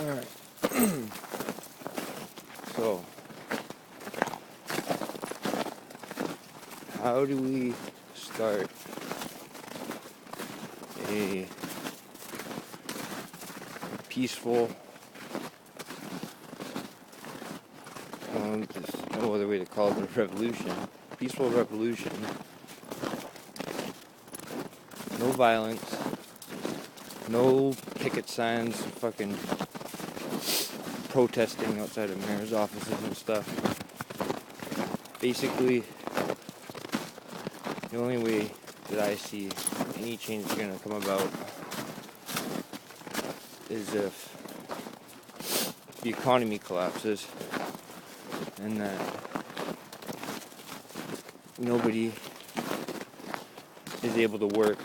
Alright. So, how do we start a peaceful, there's no other way to call it, a revolution, peaceful revolution, no violence, no picket signs, fucking protesting outside of mayor's offices and stuff. Basically, the only way that I see any change is going to come about is if the economy collapses and that nobody is able to work.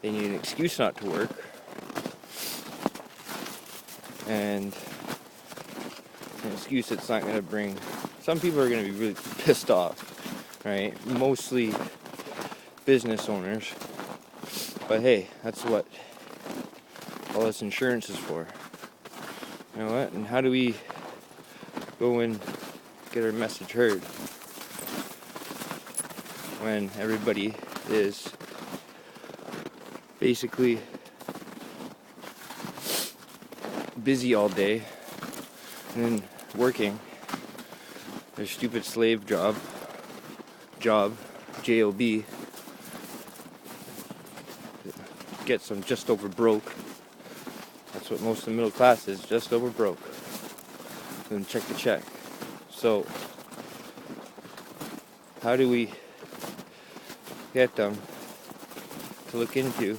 They need an excuse not to work, and an excuse that's not going to bring... Some people are going to be really pissed off, right? Mostly business owners. But hey, that's what all this insurance is for. You know what? And how do we go and get our message heard when everybody is basically busy all day and then working their stupid slave job, J-O-B, gets them just over broke. That's what most of the middle class is, just over broke. Then check the check. So, how do we get them to look into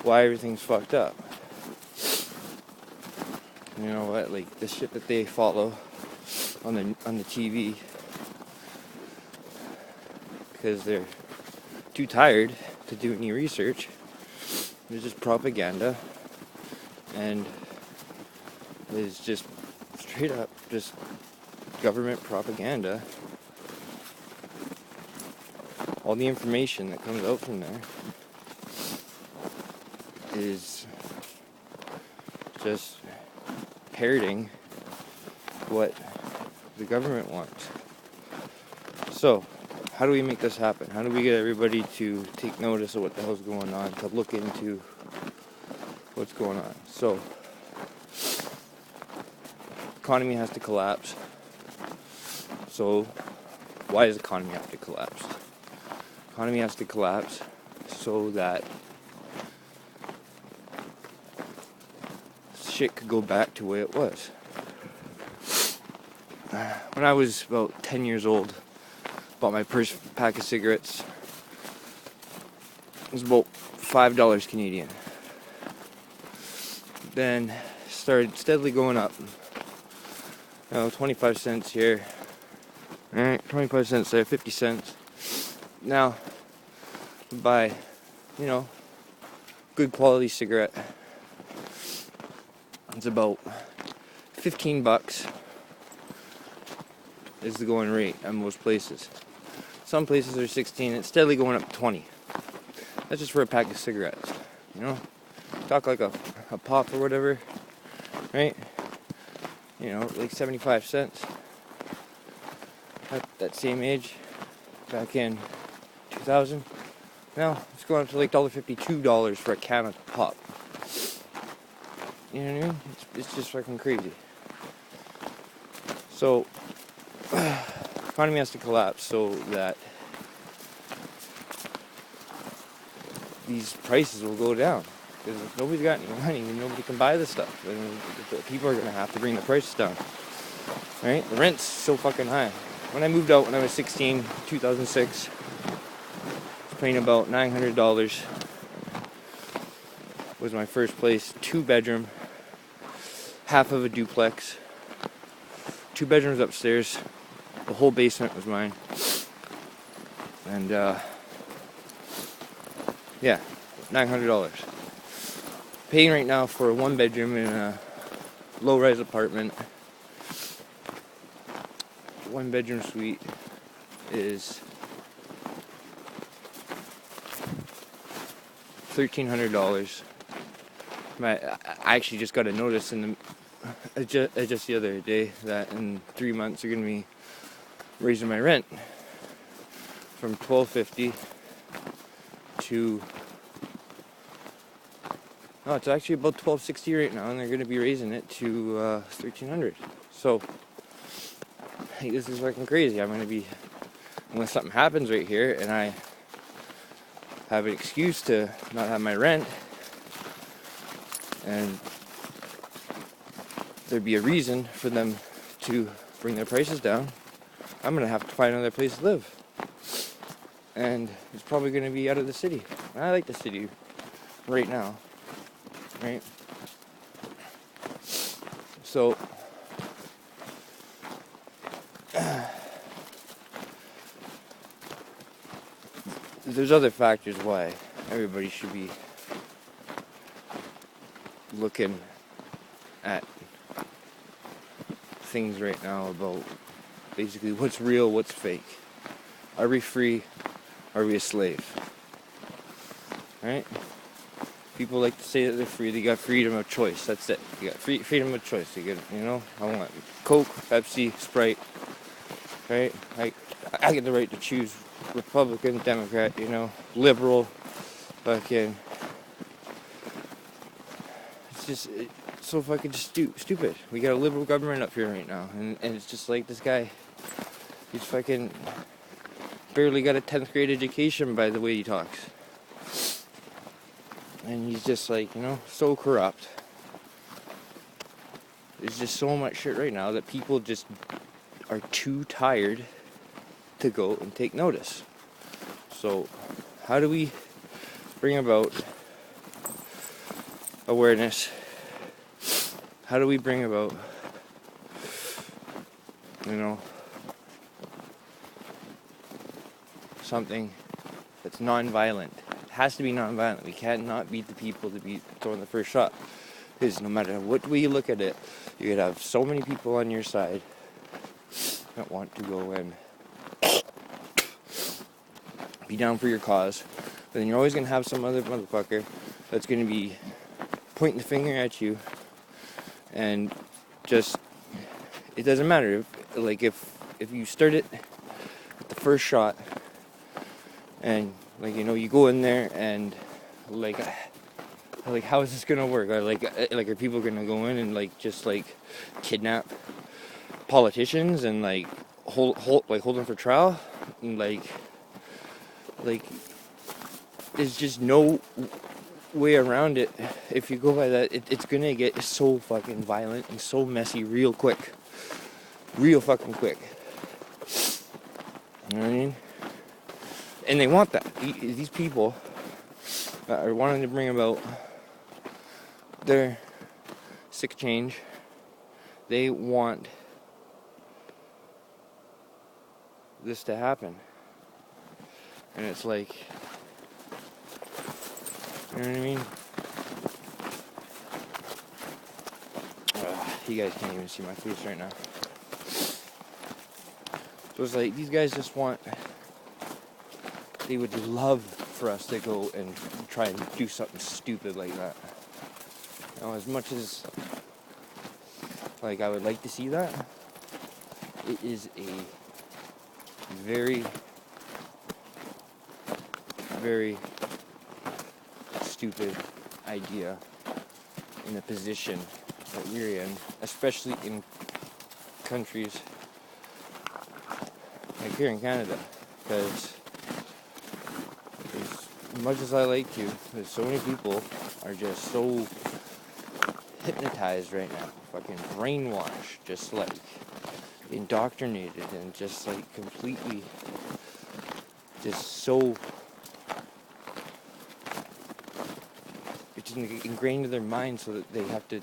why everything's fucked up? You know what, like the shit that they follow on the TV, because they're too tired to do any research. There's just propaganda, and it's just straight up just government propaganda. All the information that comes out from there is just parroting what the government wants. So, how do we make this happen? How do we get everybody to take notice of what the hell's going on, to look into what's going on? So, economy has to collapse. So, why does the economy have to collapse? Economy has to collapse so that shit could go back to the way it was. When I was about 10 years old, bought my first pack of cigarettes. It was about $5 Canadian. Then started steadily going up. 25 cents here. Alright, 25 cents there, 50 cents. Now, buy, good quality cigarette. It's about $15 is the going rate at most places. Some places are 16. It's steadily going up to 20. That's just for a pack of cigarettes. Talk like a pop or whatever, right? Like 75 cents. At that same age, back in 2000. Now it's going up to like $1.50, $2 for a can of pop. You know what I mean? It's just fucking crazy. So, economy has to collapse so that these prices will go down. Because if nobody's got any money, then nobody can buy this stuff. And people are going to have to bring the prices down. Right? The rent's so fucking high. When I moved out when I was 16, 2006, I was paying about $900. Was my first place, 2-bedroom, half of a duplex, 2 bedrooms upstairs, the whole basement was mine, and yeah, $900. Paying right now for a 1-bedroom in a low-rise apartment, 1-bedroom suite is $1,300. I actually just got a notice in the just the other day that in 3 months they're gonna be raising my rent from $1,250 to no, it's actually about $1,260 right now, and they're gonna be raising it to $1,300. So hey, this is fucking crazy. I'm gonna be, unless something happens right here and I have an excuse to not have my rent, and there'd be a reason for them to bring their prices down, I'm gonna have to find another place to live. And it's probably gonna be out of the city. And I like the city right now, right? So there's other factors why everybody should be looking at things right now about basically what's real, what's fake. Are we free? Are we a slave? Right? People like to say that they're free. They got freedom of choice. That's it. You got freedom of choice. You get, I want Coke, Pepsi, Sprite. Right? I get the right to choose Republican, Democrat, liberal, fucking. It's just so fucking stupid. We got a liberal government up here right now, and it's just like this guy. He's fucking barely got a 10th grade education by the way he talks. And he's just like, so corrupt. There's just so much shit right now that people just are too tired to go and take notice. So, how do we bring about awareness? How do we bring about, something that's non-violent? It has to be non-violent. We cannot beat the people to be throwing the first shot. Because no matter what way you look at it, you could have so many people on your side that want to go and be down for your cause. But then you're always going to have some other motherfucker that's going to be pointing the finger at you. And just, it doesn't matter. If you start it at the first shot, and you go in there and how is this gonna work? Are people gonna go in and just kidnap politicians and hold them for trial? And there's just no way around it. If you go by that, it's gonna get so fucking violent and so messy real quick. Real fucking quick. You know what I mean? And they want that. These people that are wanting to bring about their sick change, they want this to happen. And it's you know what I mean? You guys can't even see my face right now. So it's these guys just want, they would love for us to go and try and do something stupid like that. As much as I would like to see that, it is a very, very stupid idea in the position that we're in, especially in countries like here in Canada, because as much as I like to, there's so many people are just so hypnotized right now, fucking brainwashed, just indoctrinated and just completely just so it's ingrained in their mind, so that they have to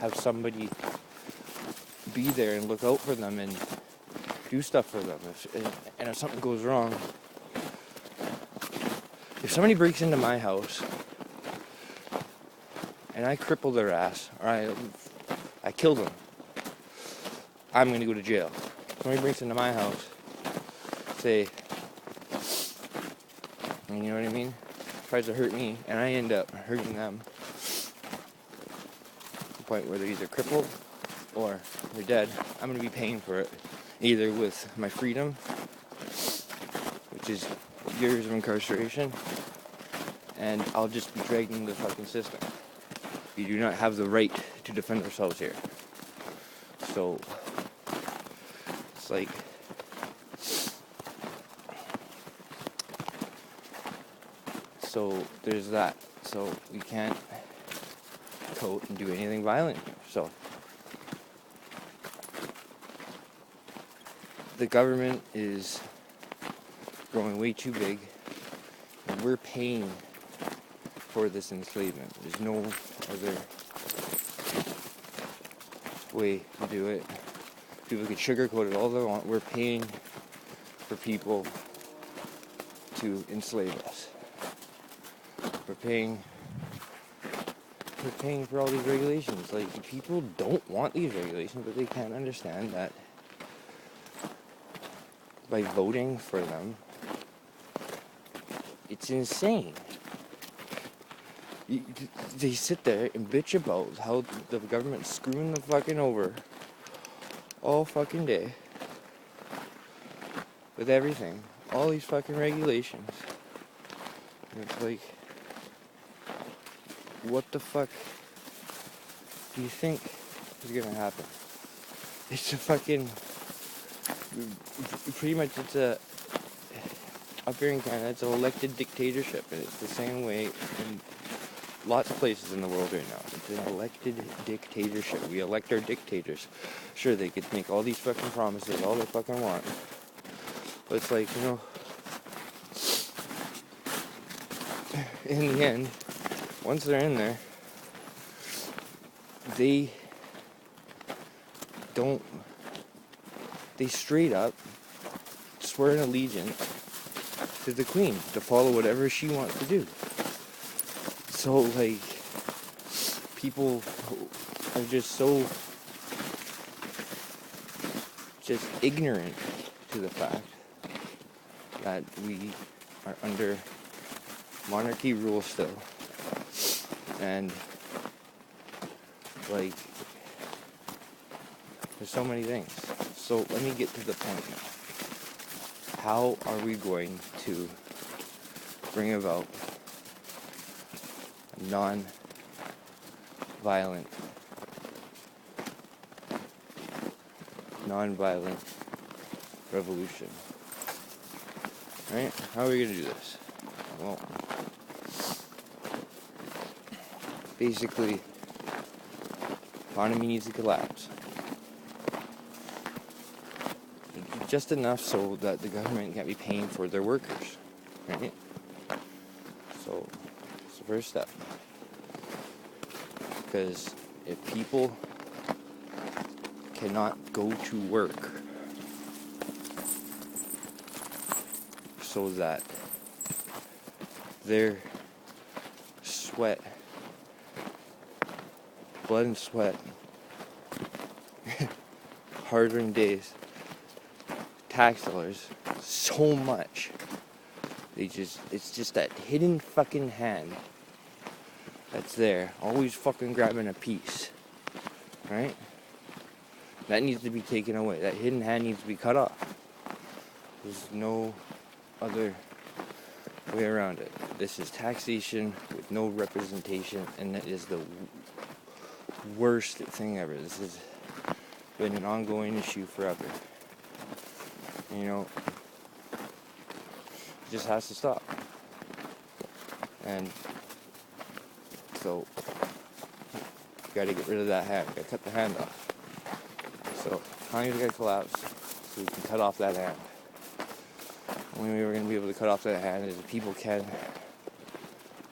have somebody be there and look out for them and do stuff for them. If something goes wrong, if somebody breaks into my house and I cripple their ass, or I kill them, I'm going to go to jail. If somebody breaks into my house, say, you know what I mean? tries to hurt me, and I end up hurting them to the point where they're either crippled or they're dead, I'm going to be paying for it, either with my freedom, which is years of incarceration, and I'll just be dragged into the fucking system. We do not have the right to defend ourselves here. So, it's like, so there's that. So we can't tote and do anything violent here. So the government is growing way too big, and we're paying for this enslavement. There's no other way to do it. People can sugarcoat it all they want. We're paying for people to enslave us. We're paying for all these regulations. Like, people don't want these regulations, but they can't understand that by voting for them, it's insane. They sit there and bitch about how the government's screwing them fucking over all fucking day with everything, all these fucking regulations. And it's like, what the fuck do you think is gonna happen? It's a fucking, pretty much it's a, up here in Canada, it's an elected dictatorship, and it's the same way in lots of places in the world right now. It's an elected dictatorship. We elect our dictators. Sure, they could make all these fucking promises all they fucking want, but it's like, you know, in the end, once they're in there, they straight up swear an allegiance to the Queen, to follow whatever she wants to do. So, like, people are just so just ignorant to the fact that we are under monarchy rule still. And, like, there's so many things. So let me get to the point now. How are we going to bring about a non-violent revolution? Right? How are we going to do this? Well, basically, economy needs to collapse. Just enough so that the government can't be paying for their workers, right? So, it's the first step. Because if people cannot go to work so that their sweat, blood and sweat, hard-earned days, tax dollars, so much. It's just that hidden fucking hand that's there, always fucking grabbing a piece, right? That needs to be taken away. That hidden hand needs to be cut off. There's no other way around it. This is taxation with no representation, and that is the worst thing ever. This has been an ongoing issue forever. You know, it just has to stop. And so, you gotta get rid of that hand. You gotta cut the hand off. So, economy's gotta collapse so we can cut off that hand. The only way we're gonna be able to cut off that hand is if people can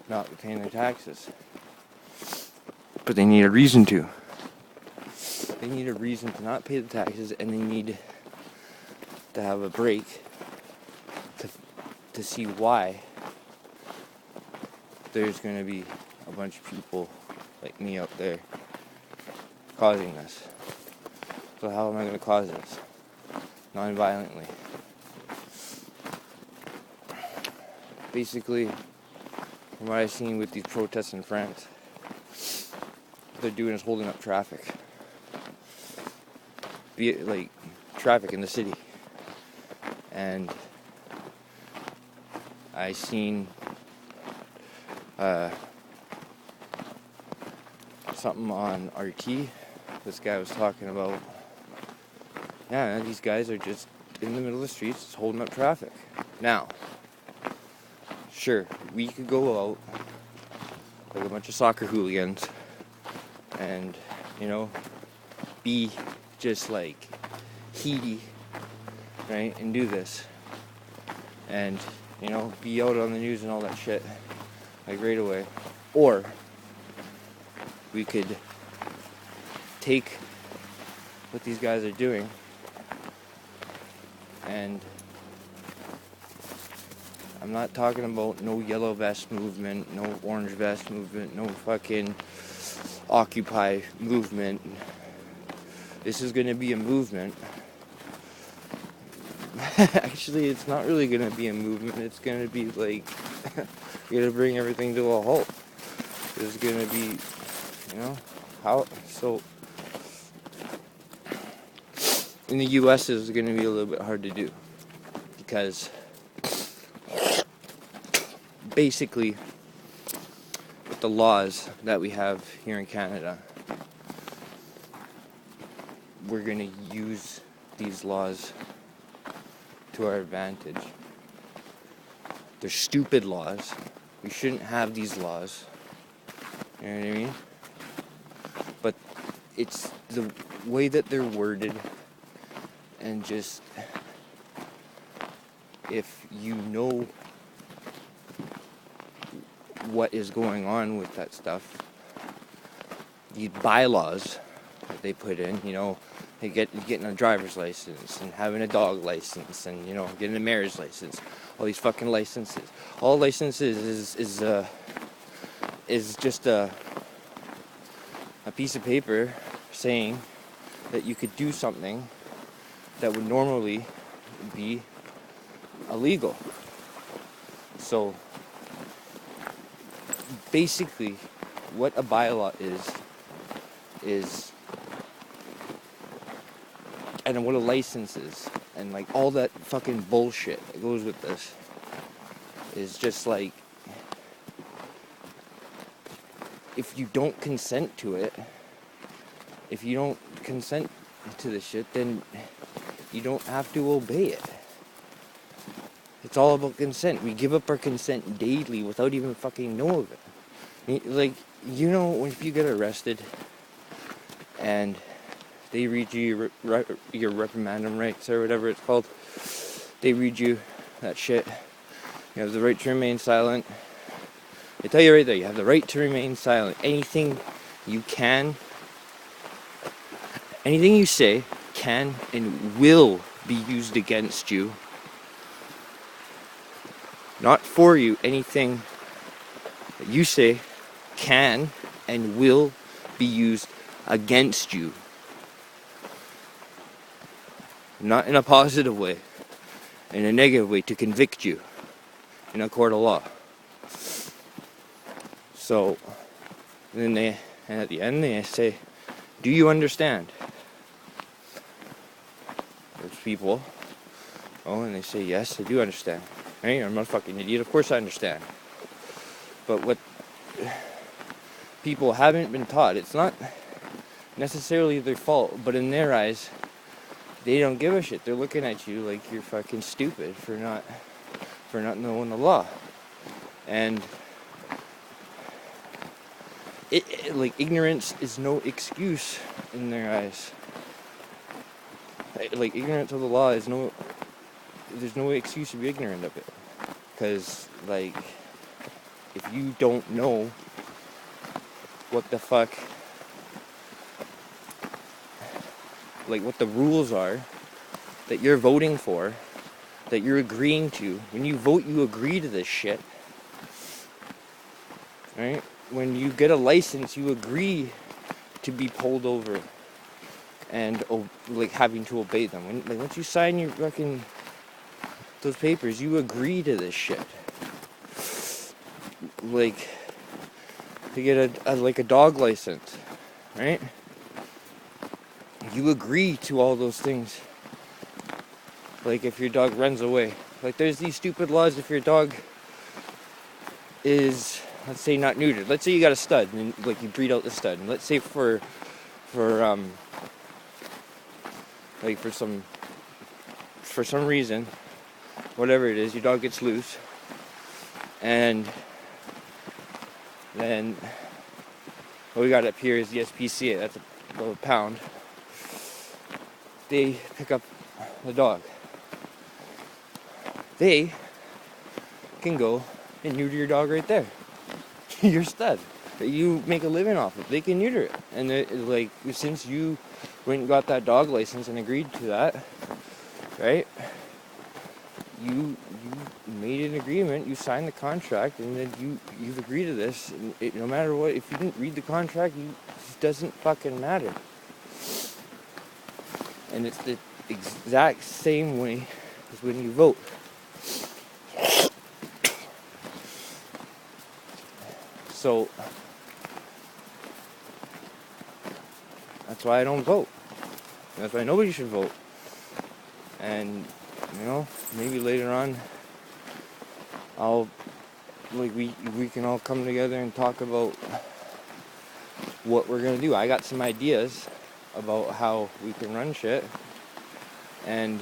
not be paying their taxes. But they need a reason to. They need a reason to not pay the taxes, and they need to have a break to see why there's going to be a bunch of people like me out there causing this. So how am I going to cause this? Non-violently. Basically, from what I've seen with these protests in France, what they're doing is holding up traffic. Be it like traffic in the city. And I seen something on RT. This guy was talking about, yeah, these guys are just in the middle of the streets just holding up traffic. Now, sure, we could go out like a bunch of soccer hooligans and, you know, be just like heady, right, and do this. And, you know, be out on the news and all that shit, like right away. Or we could take what these guys are doing and I'm not talking about no yellow vest movement, no orange vest movement, no fucking Occupy movement. This is going to be a movement. Actually, it's not really going to be a movement. It's going to be like, you're going to bring everything to a halt. There's going to be, you know, how, so in the US it's going to be a little bit hard to do because basically with the laws that we have here in Canada, we're going to use these laws to our advantage. They're stupid laws. We shouldn't have these laws. You know what I mean? But it's the way that they're worded, and just if you know what is going on with that stuff, these bylaws that they put in, you know, getting a driver's license and having a dog license and, you know, getting a marriage license, all these fucking licenses. All licenses is just a piece of paper saying that you could do something that would normally be illegal. So basically what a bylaw is and what a license is, and like all that fucking bullshit that goes with this is just like, if you don't consent to it, if you don't consent to this shit, then you don't have to obey it. It's all about consent. We give up our consent daily without even fucking know of it. Like, you know, if you get arrested and they read you your reprimandum rights or whatever it's called, they read you that shit. You have the right to remain silent. They tell you right there, you have the right to remain silent. Anything you say can and will be used against you. Not for you. Anything that you say can and will be used against you. Not in a positive way, in a negative way, to convict you in a court of law. So then at the end they say, do you understand? There's people, and they say, yes, I do understand. Hey, I'm not a fucking idiot, of course I understand. But what people haven't been taught, it's not necessarily their fault, but in their eyes, they don't give a shit. They're looking at you like you're fucking stupid for not knowing the law. And like, ignorance is no excuse in their eyes. Like, ignorance of the law is there's no excuse to be ignorant of it. Because, like, if you don't know what the fuck, like, what the rules are that you're voting for, that you're agreeing to, when you vote, you agree to this shit, right? When you get a license, you agree to be pulled over and like having to obey them. Once you sign your fucking those papers, you agree to this shit. like to get a dog license, right? You agree to all those things. Like if your dog runs away, like there's these stupid laws. If your dog is, let's say, not neutered, let's say you got a stud and like you breed out the stud, and let's say for like for some reason, whatever it is, your dog gets loose, and then what we got up here is the SPCA. That's a pound. They pick up the dog. They can go and neuter your dog right there. Your stud that you make a living off of. They can neuter it, and like since you went and got that dog license and agreed to that, right? You made an agreement. You signed the contract, and then you've agreed to this. And no matter what, if you didn't read the contract, it doesn't fucking matter. And it's the exact same way as when you vote. So that's why I don't vote. That's why nobody should vote. And maybe later on, we can all come together and talk about what we're gonna do. I got some ideas about how we can run shit, and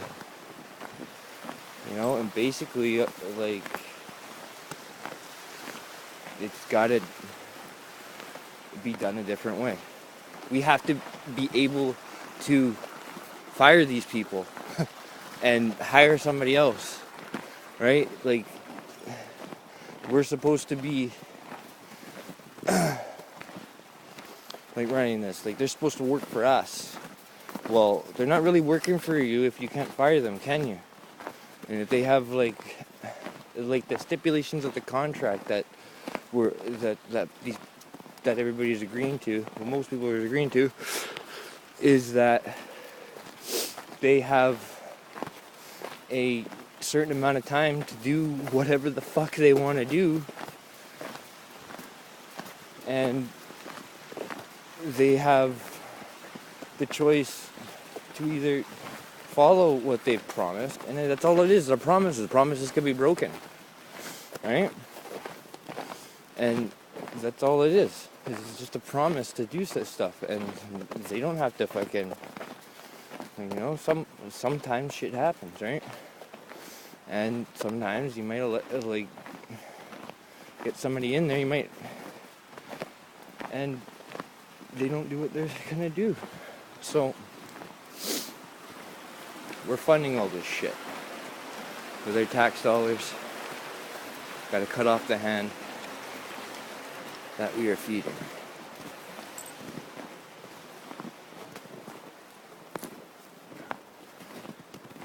and basically like it's gotta be done a different way. We have to be able to fire these people and hire somebody else, right? Like, we're supposed to be like running this. Like, they're supposed to work for us. Well, they're not really working for you if you can't fire them, can you? And if they have like the stipulations of the contract that everybody's agreeing to, well, most people are agreeing to, is that they have a certain amount of time to do whatever the fuck they want to do, and they have the choice to either follow what they've promised, and that's all it is. They're promises. Promises can be broken, right? And that's all it is. It's just a promise to do such stuff, and they don't have to fucking, sometimes shit happens, right? And sometimes you might like get somebody in there, you might, and they don't do what they're gonna do. So we're funding all this shit with their tax dollars. Gotta cut off the hand that we are feeding.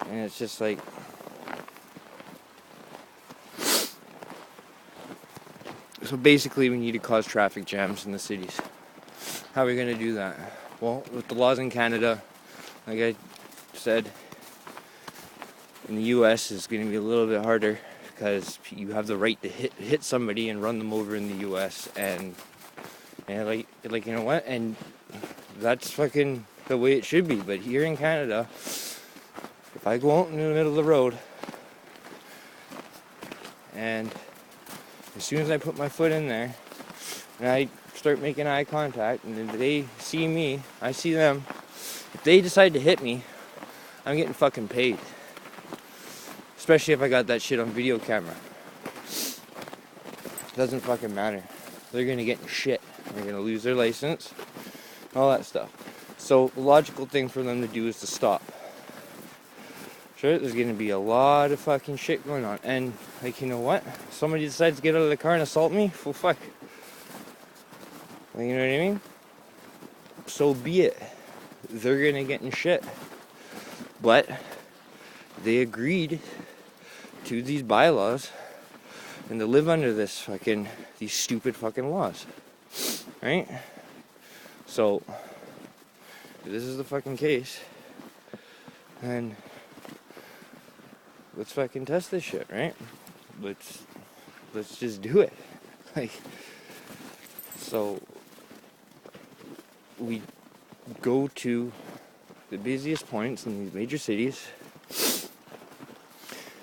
And it's just like, so basically we need to cause traffic jams in the cities. How are we going to do that? Well, with the laws in Canada, like I said, in the US it's going to be a little bit harder, because you have the right to hit somebody and run them over in the US, and like you know what, and that's fucking the way it should be. But here in Canada, if I go out in the middle of the road, and as soon as I put my foot in there and I start making eye contact, and if they see me, I see them, if they decide to hit me, I'm getting fucking paid. Especially if I got that shit on video camera. Doesn't fucking matter. They're gonna get in shit. They're gonna lose their license, all that stuff. So the logical thing for them to do is to stop. Sure, there's gonna be a lot of fucking shit going on, and like, you know what? Somebody decides to get out of the car and assault me. Well, fuck. Like, you know what I mean? So be it. They're gonna get in shit. But they agreed to these bylaws and to live under these stupid fucking laws, right? So if this is the fucking case, then let's fucking test this shit, right? Let's just do it. Like, so we go to the busiest points in these major cities,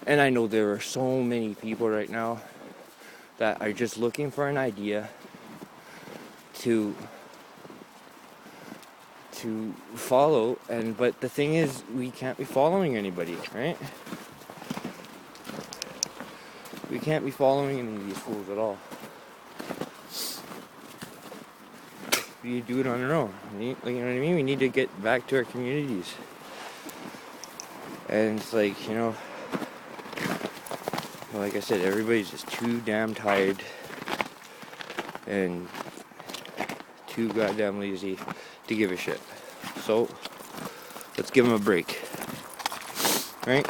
and I know there are so many people right now that are just looking for an idea to follow, but the thing is, we can't be following anybody, right? We can't be following any of these fools at all. We do it on our own. You know what I mean? We need to get back to our communities. And it's like, like I said, everybody's just too damn tired and too goddamn lazy to give a shit. So, let's give them a break. Right?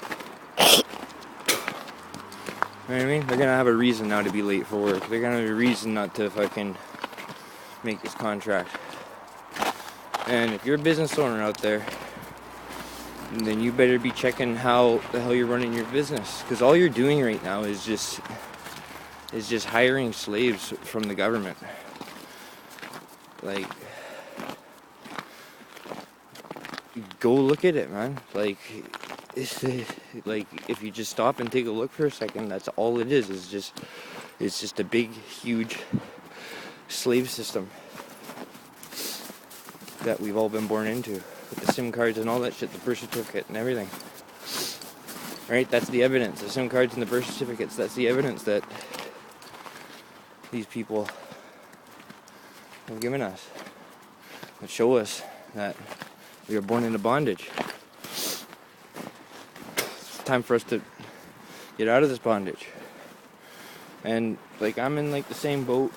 You know what I mean? They're gonna have a reason now to be late for work. They're gonna have a reason not to fucking make this contract. And if you're a business owner out there, then you better be checking how the hell you're running your business. Because all you're doing right now is just hiring slaves from the government. Like, go look at it, man. Like, if you just stop and take a look for a second, that's all it is. It's just a big, huge slave system that we've all been born into, with the SIM cards and all that shit, the birth certificate and everything. Right? That's the evidence. The SIM cards and the birth certificates. That's the evidence that these people have given us, that show us that we are born into bondage. It's time for us to get out of this bondage. And like, I'm in like the same boat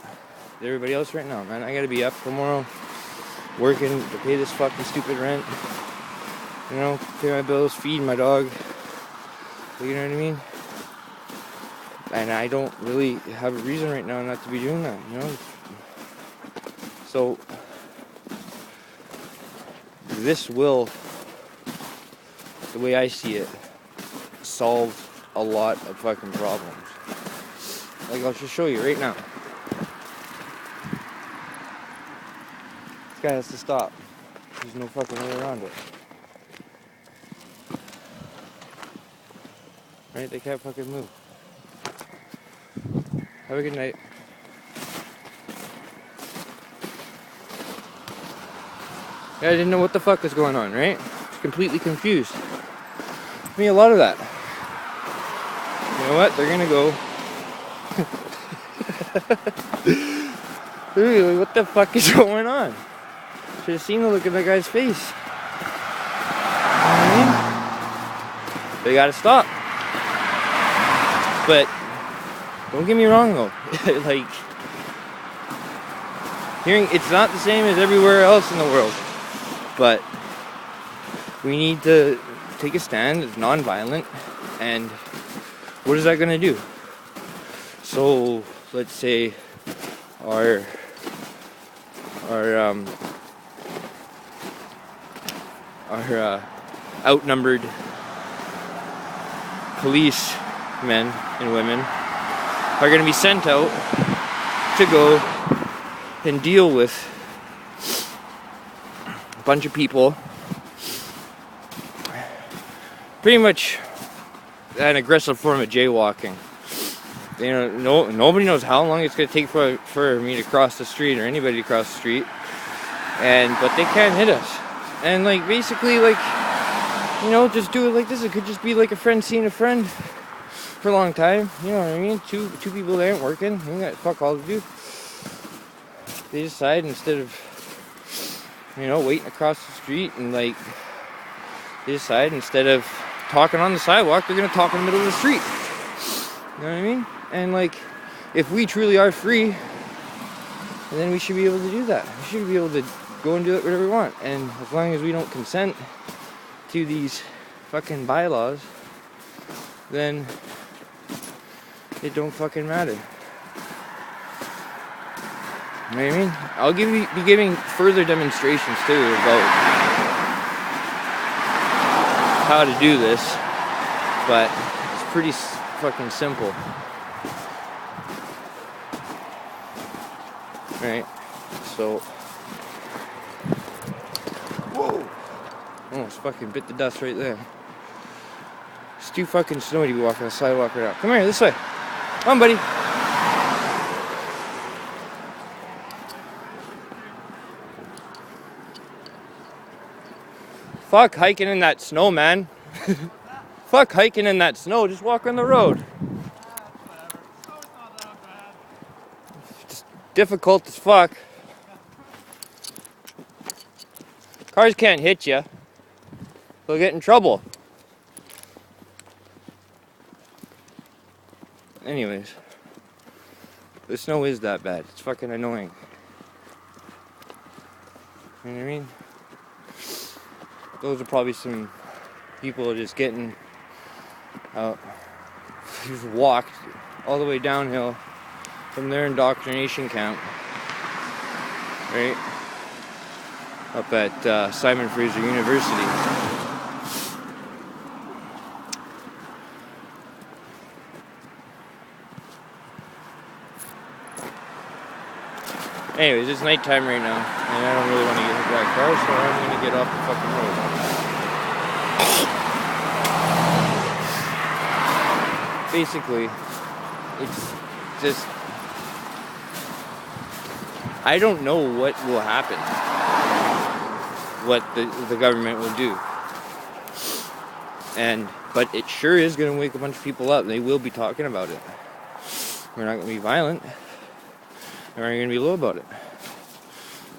as everybody else right now, man. I gotta be up tomorrow, working to pay this fucking stupid rent. Pay my bills, feed my dog. You know what I mean? And I don't really have a reason right now not to be doing that, So, this will, the way I see it, solve a lot of fucking problems. Like, I'll just show you right now. This guy has to stop. There's no fucking way around it. Right? They can't fucking move. Have a good night. Yeah, I didn't know what the fuck was going on, right? Completely confused. I mean, a lot of that. You know what? They're gonna go. Dude, what the fuck is going on? Should have seen the look in that guy's face. You know what I mean? They gotta stop. But don't get me wrong though. Like, it's not the same as everywhere else in the world. But we need to take a stand. It's non-violent. And what is that going to do? So, let's say our outnumbered policemen and women are going to be sent out to go and deal with a bunch of people, pretty much an aggressive form of jaywalking. Nobody knows how long it's going to take for me to cross the street, or anybody to cross the street, but they can't hit us. And like, basically, like, just do it like this. It could just be like a friend seeing a friend for a long time. You know what I mean? Two people that aren't working, you got fuck all to do. They decide, instead of waiting across the street, and like, they decide, instead of talking on the sidewalk, they're gonna talk in the middle of the street. You know what I mean? And like, if we truly are free, then we should be able to do that. We should be able to go and do it whatever we want. And as long as we don't consent to these fucking bylaws, then it don't fucking matter. You know what I mean? I'll be giving further demonstrations too about how to do this, but it's pretty fucking simple. right? So, whoa! Almost fucking bit the dust right there. It's too fucking snowy to be walking on the sidewalk right now. Come here, this way. Come on, buddy. Fuck hiking in that snow, man. Fuck hiking in that snow. Just walk on the road. Just difficult as fuck. Cars can't hit you. They'll get in trouble. Anyways, the snow is that bad. It's fucking annoying. You know what I mean? Those are probably some people just getting out. Who've walked all the way downhill from their indoctrination camp, right? Up at Simon Fraser University. Anyways, it's nighttime right now, and I don't really want to get hit by a car, so I'm going to get off the fucking road. Basically, it's just, I don't know what will happen, what the government will do. But it sure is going to wake a bunch of people up. They will be talking about it. We're not going to be violent. We're not going to be low about it.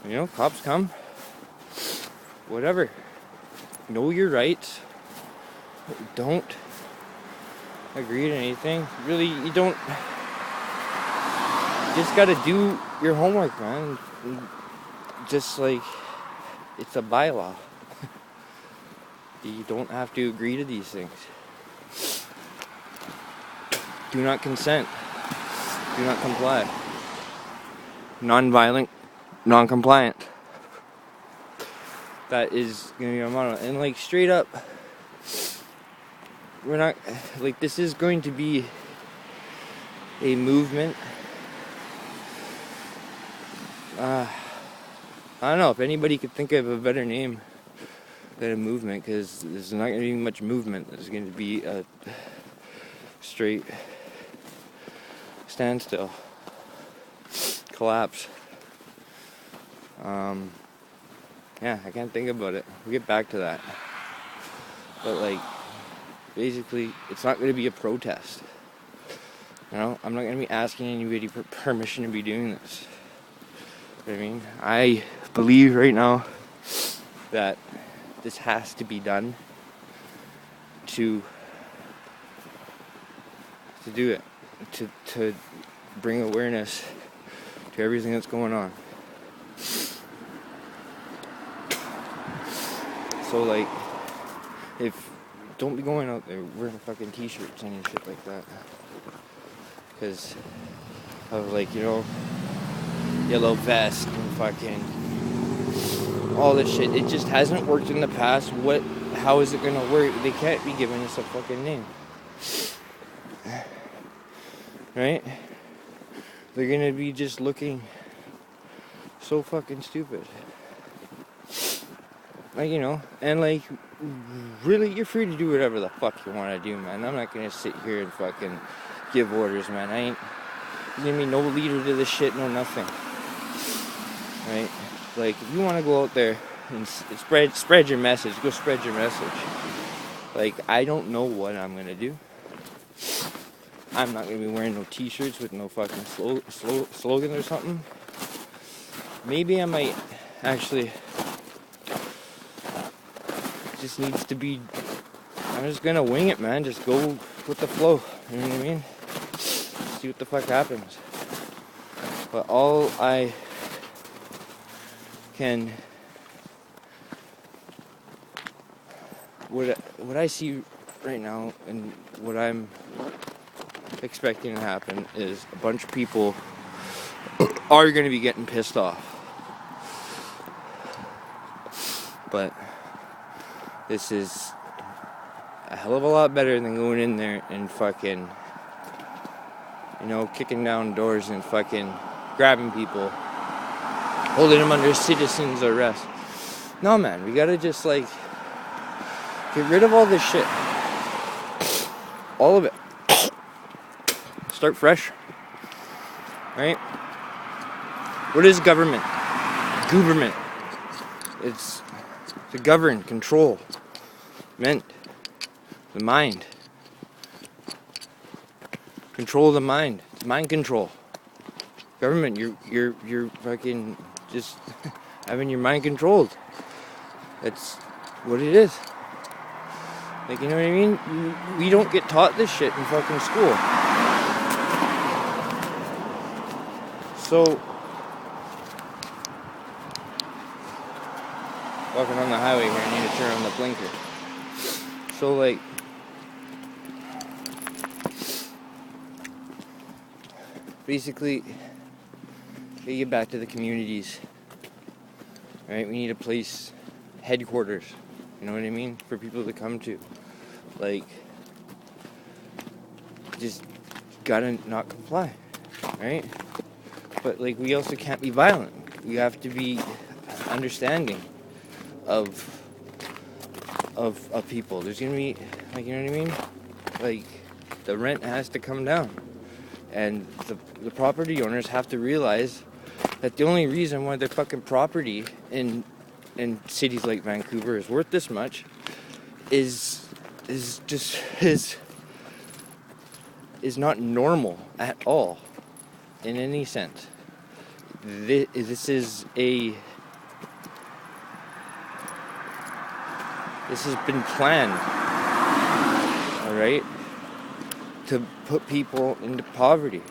You know, cops come. Whatever. Know your rights. Don't agree to anything. Really, you don't. You just got to do your homework, man. Just like it's a bylaw. You don't have to agree to these things. Do not consent. Do not comply. Non-violent, non-compliant. That is going to be our motto. And like straight up, we're not, like this is going to be a movement. I don't know if anybody could think of a better name than a movement, because there's not going to be much movement. There's going to be a straight standstill. Collapse. Yeah, I can't think about it. We'll get back to that. But like, basically, it's not going to be a protest. You know, I'm not going to be asking anybody for permission to be doing this. You know what I mean? I believe right now that this has to be done to do it, to bring awareness to everything that's going on. So like, don't be going out there wearing fucking t-shirts and shit like that, because of like, you know, yellow vest and fucking all this shit. It just hasn't worked in the past. How is it gonna work? They can't be giving us a fucking name, right? They're gonna be just looking so fucking stupid. Like, you know, and like, really, you're free to do whatever the fuck you want to do, man. I'm not gonna sit here and fucking give orders, man. There's gonna be no leader to this shit, no nothing. Right? Like, if you want to go out there and spread your message, go spread your message. Like, I don't know what I'm gonna do. I'm not gonna be wearing no t-shirts with no fucking slogan or something. Maybe I might actually. Just needs to be. I'm just gonna wing it, man. Just go with the flow. You know what I mean? See what the fuck happens. But all I can. What I see right now and what I'm expecting to happen is a bunch of people are going to be getting pissed off. But this is a hell of a lot better than going in there and fucking, you know, kicking down doors and fucking grabbing people holding them under citizen's arrest. No, man, we gotta just like get rid of all this shit. All of it. Start fresh. Right? What is government? Government. It's to govern, control, meant the mind. Control the mind. It's mind control. Government, you're fucking just having your mind controlled. That's what it is. Like, you know what I mean? We don't get taught this shit in fucking school. So, walking on the highway here, I need to turn on the blinker. So, like, basically, we get back to the communities, right? We need a place, headquarters, you know what I mean, for people to come to. Like, just gotta not comply, right? But like, we also can't be violent. We have to be understanding of people. There's gonna be, like, you know what I mean? Like, the rent has to come down. And the property owners have to realize that the only reason why their fucking property in cities like Vancouver is worth this much is not normal at all in any sense. This has been planned, all right, to put people into poverty,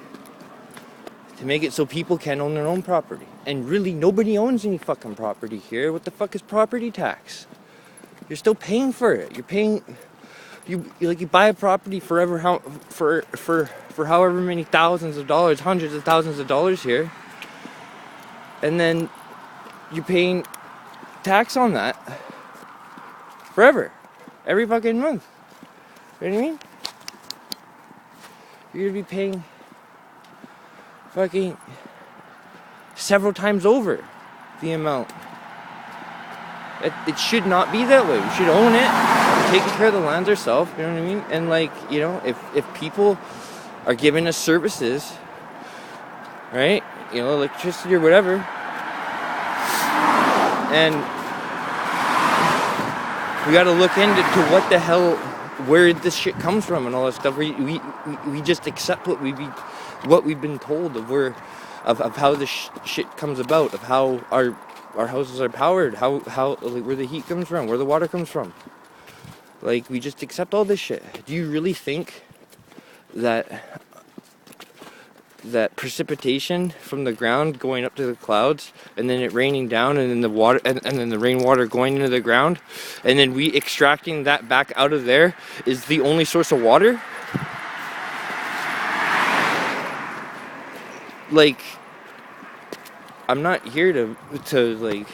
to make it so people can't own their own property. And really, nobody owns any fucking property here. What the fuck is property tax? You're still paying for it. You're paying. You buy a property for however many thousands of dollars, hundreds of thousands of dollars here, and then you're paying tax on that forever, every fucking month. You know what I mean? You're gonna be paying fucking several times over the amount. It should not be that way. We should own it. We're taking care of the lands ourselves, you know what I mean? And like, you know, if people are giving us services, right? You know, electricity or whatever, and we gotta look into what the hell, where this shit comes from and all that stuff. We just accept what we've been told of how this shit comes about, of how our houses are powered, how like, where the heat comes from, where the water comes from. Like, we just accept all this shit. Do you really think that precipitation from the ground going up to the clouds, and then it raining down, and then the water and then the rainwater going into the ground, and then we extracting that back out of there is the only source of water? Like, I'm not here to like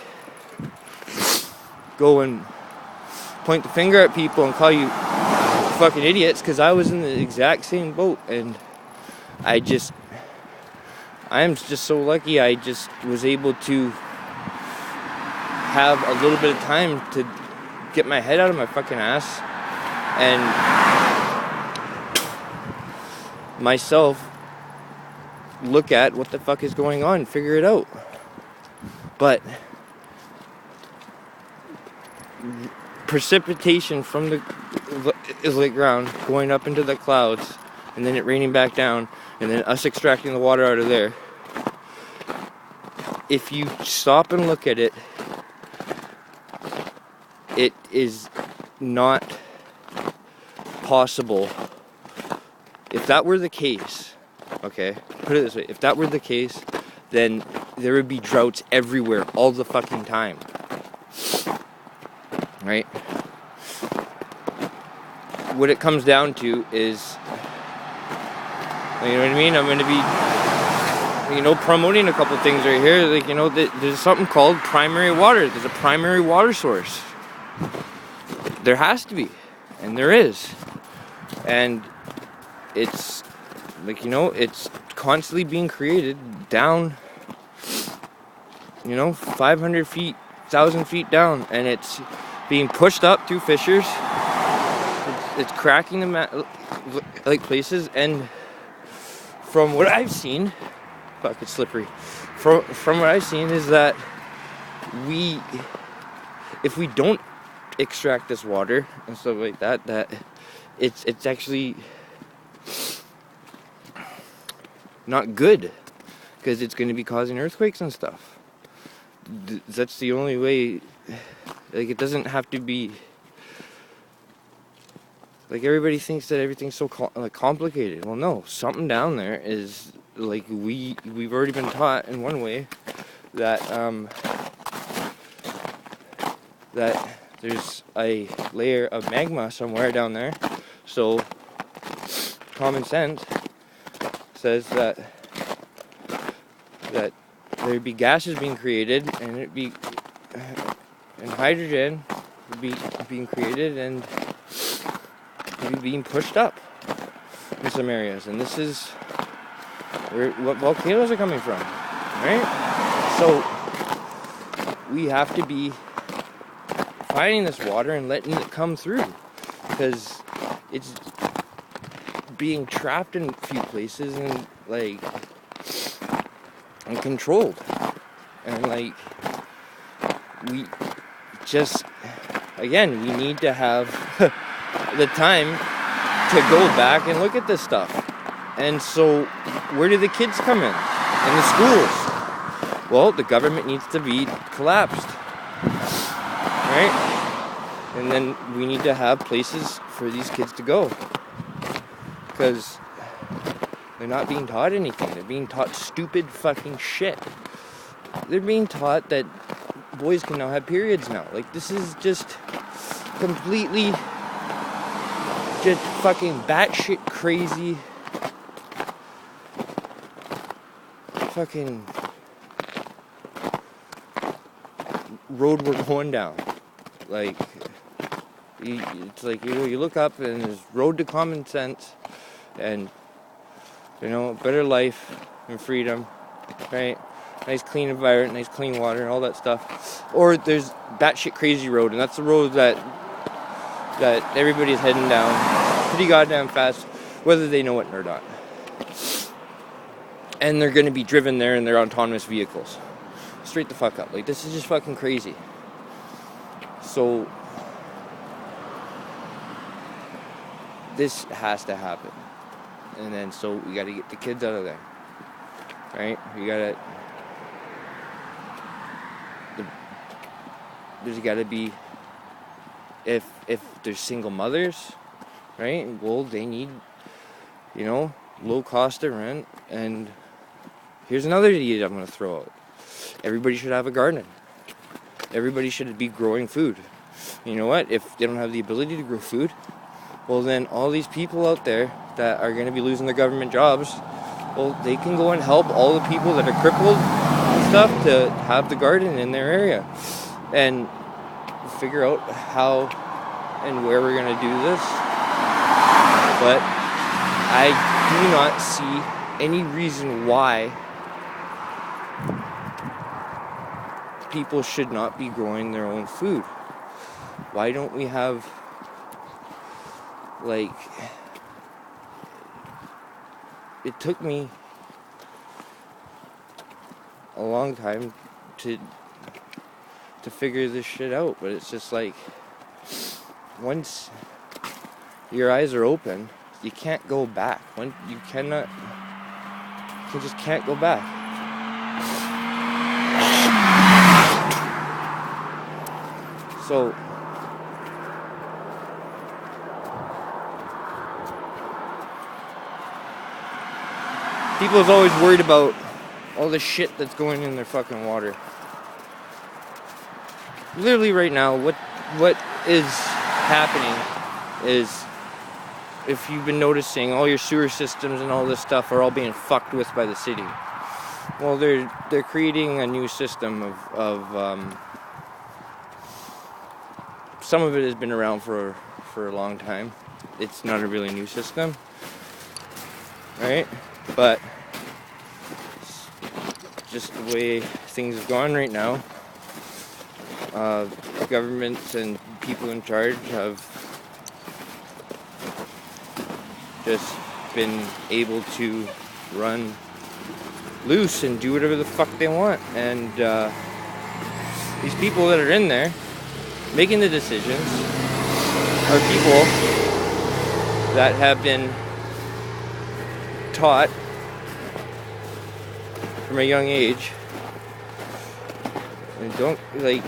go and point the finger at people and call you fucking idiots, because I was in the exact same boat, and I am just so lucky I just was able to have a little bit of time to get my head out of my fucking ass and myself look at what the fuck is going on, figure it out. But precipitation from the ground going up into the clouds, and then it raining back down, and then us extracting the water out of there. If you stop and look at it, it is not possible. If that were the case, okay, put it this way, if that were the case, then there would be droughts everywhere all the fucking time. Right? What it comes down to is, you know what I mean? I'm going to be, you know, promoting a couple things right here. Like, you know, there's something called primary water. There's a primary water source. There has to be. And there is. And it's, like, you know, it's constantly being created down 500 feet, 1,000 feet down, and it's being pushed up through fissures. It's cracking the like places, and from what I've seen, fuck, it's slippery. From what I've seen is that if we don't extract this water and stuff like that, that it's actually not good, because it's going to be causing earthquakes and stuff. That's the only way. Like, it doesn't have to be like everybody thinks that everything's so complicated. Well, no, something down there is like we've already been taught in one way that that there's a layer of magma somewhere down there. So common sense says that there'd be gases being created, and and hydrogen would be being created and maybe being pushed up in some areas. And this is what volcanoes are coming from, right? So we have to be finding this water and letting it come through, because it's being trapped in a few places and controlled, and we just, again, we need to have the time to go back and look at this stuff. And so where do the kids come in the schools? Well, the government needs to be collapsed, right? And then we need to have places for these kids to go, because they're not being taught anything. They're being taught stupid fucking shit. They're being taught that boys can now have periods now. Like, this is just completely just fucking batshit crazy fucking road we're going down. Like, it's like, you look up and there's road to common sense and, better life and freedom, right? Nice clean environment, nice clean water, and all that stuff. Or there's batshit crazy road, and that's the road that everybody's heading down pretty goddamn fast, whether they know it or not. And they're going to be driven there in their autonomous vehicles. Straight the fuck up. Like, this is just fucking crazy. So this has to happen. And then, so we got to get the kids out of there, right? There's got to be, if there's single mothers, right? Well, they need, low cost of rent. And here's another idea I'm going to throw out. Everybody should have a garden. Everybody should be growing food. You know what? If they don't have the ability to grow food, well, then all these people out there that are going to be losing their government jobs, well, they can go and help all the people that are crippled and stuff to have the garden in their area, and figure out how and where we're going to do this. But I do not see any reason why people should not be growing their own food. Why don't we have, it took me a long time to figure this shit out, but it's just like, once your eyes are open, you can't go back. You just can't go back. So people is always worried about all the shit that's going in their fucking water. Literally right now, what is happening is, if you've been noticing, all your sewer systems and all this stuff are all being fucked with by the city. Well, they're creating a new system of some of it has been around for a long time. It's not a really new system, right? But just the way things have gone right now. Governments and people in charge have just been able to run loose and do whatever the fuck they want. And these people that are in there making the decisions are people that have been taught from a young age, and don't like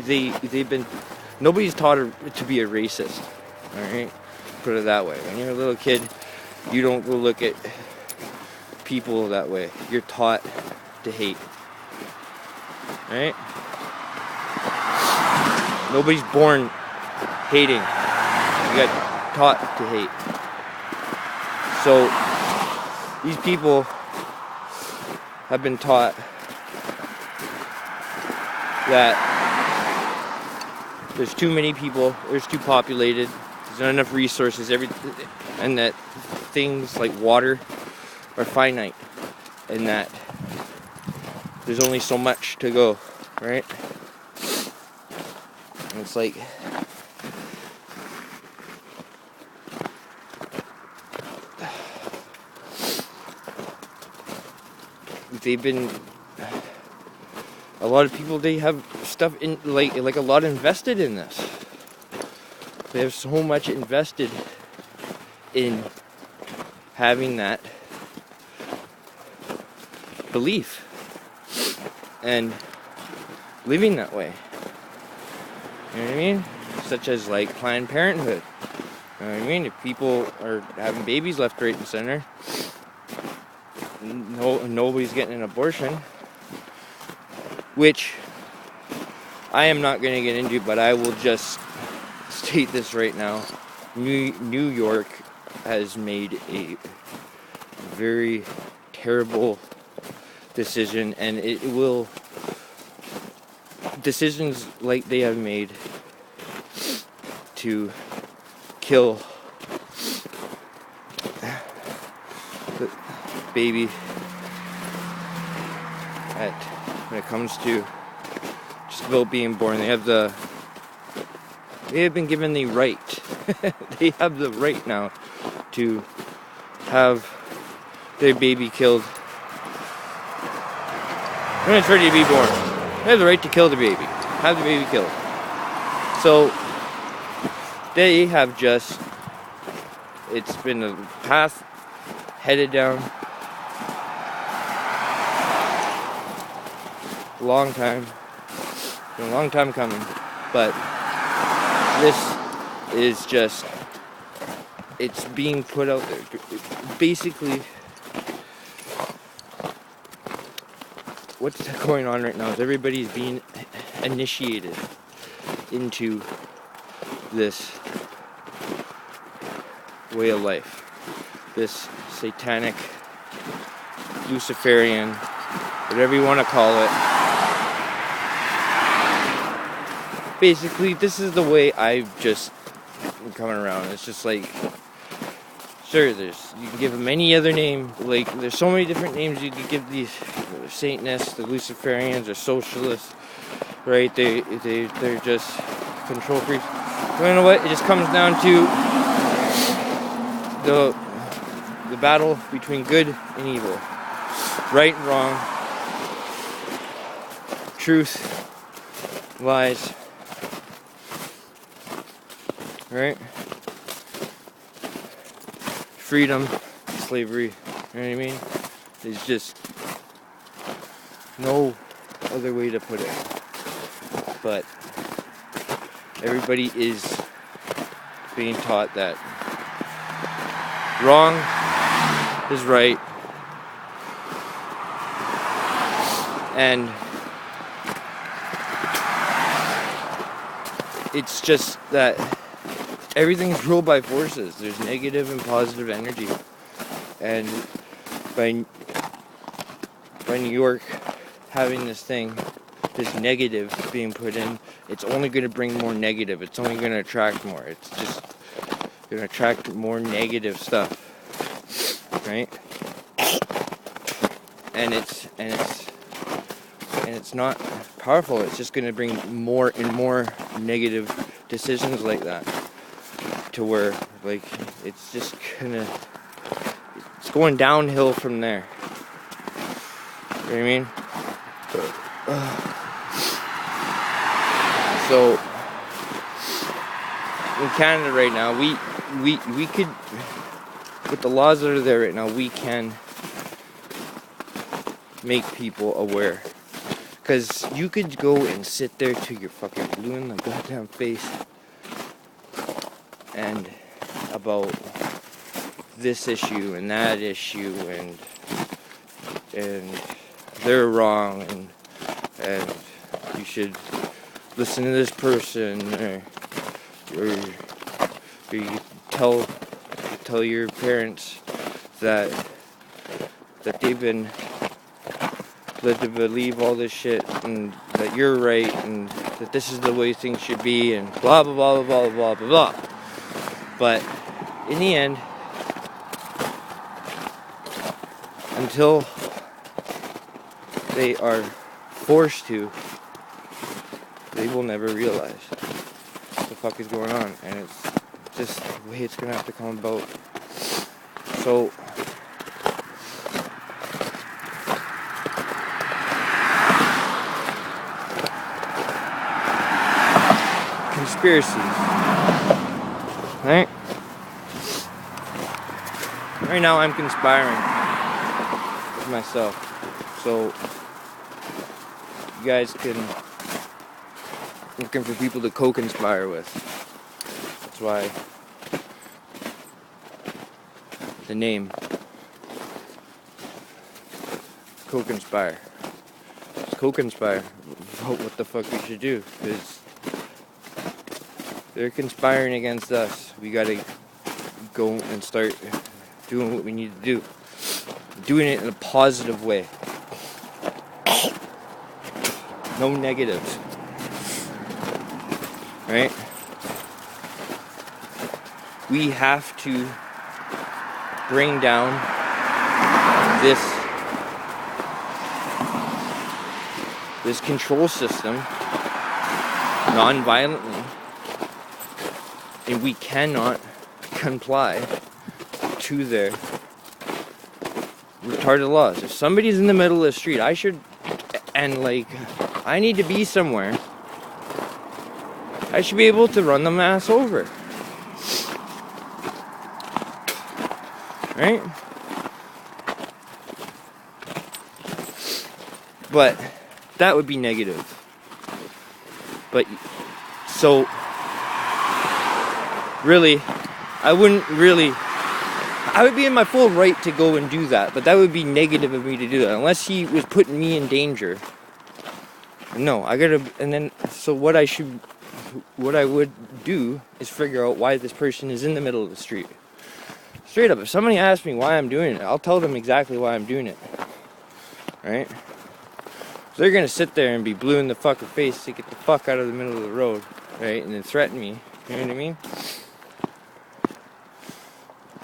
they've been, nobody's taught to be a racist. All right, put it that way. When you're a little kid, you don't go look at people that way. You're taught to hate. Right? Nobody's born hating. You got taught to hate. So these people have been taught that there's too many people, there's too populated, there's not enough resources, and that things like water are finite, and that there's only so much to go, right? And it's like, they've been, a lot of people, they have stuff in, like a lot invested in this. They have so much invested in having that belief and living that way. You know what I mean? Such as like Planned Parenthood. You know what I mean? If people are having babies left, right, and center, nobody's getting an abortion. Which I am not going to get into, but I will just state this right now. New York has made a very terrible decision, and it will, decisions like they have made to kill the baby when it comes to just about being born. They have been given the right. They have the right now to have their baby killed when it's ready to be born. They have the right to kill the baby. Have the baby killed. So they have just, it's been a path headed down a long time. It's been a long time coming. But this is just, it's being put out there. Basically, what's going on right now is everybody's being initiated into this way of life. This satanic, Luciferian, whatever you want to call it. Basically, this is the way I've just been coming around. It's just like, sure, you can give them any other name. Like, there's so many different names you can give these people. They're Satanists, the Luciferians, or socialists, right? They're just control freaks. But you know what? It just comes down to the battle between good and evil, right and wrong, truth, lies, right? Freedom, slavery, you know what I mean? There's just no other way to put it. But everybody is being taught that wrong is right, and it's just that everything's ruled by forces. There's negative and positive energy, and by New York having this negative being put in, it's only going to bring more negative. It's only going to attract more. It's just going to attract more negative stuff, right? and it's not powerful. It's just going to bring more and more negative decisions like that, to where like it's just it's going downhill from there. You know what I mean? So in Canada right now, we could, with the laws that are there right now, we can make people aware. Because you could go and sit there till you're fucking blue in the goddamn face and about this issue and that issue and they're wrong and you should listen to this person, or you tell your parents that they've been led to believe all this shit and that you're right and that this is the way things should be and blah blah blah blah blah blah blah. But in the end, until they are forced to, they will never realize what the fuck is going on, and it's just the way it's gonna have to come about. So conspiracies, right? Right now I'm conspiring with myself, so you guys can looking for people to co-conspire with. That's why the name co-conspire. Let's co-conspire about what the fuck we should do, because they're conspiring against us. We gotta go and start doing what we need to do. Doing it in a positive way. No negatives. Right? We have to bring down this control system non-violently, and we cannot comply to their retarded laws. If somebody's in the middle of the street, I need to be somewhere, I should be able to run them ass over. Right? But that would be negative. But so really, I would be in my full right to go and do that, but that would be negative of me to do that, unless he was putting me in danger. No, so what I would do is figure out why this person is in the middle of the street. Straight up, if somebody asks me why I'm doing it, I'll tell them exactly why I'm doing it. Right? So they're gonna sit there and be blue in the fucking face to get the fuck out of the middle of the road, right? And then threaten me. You know what I mean?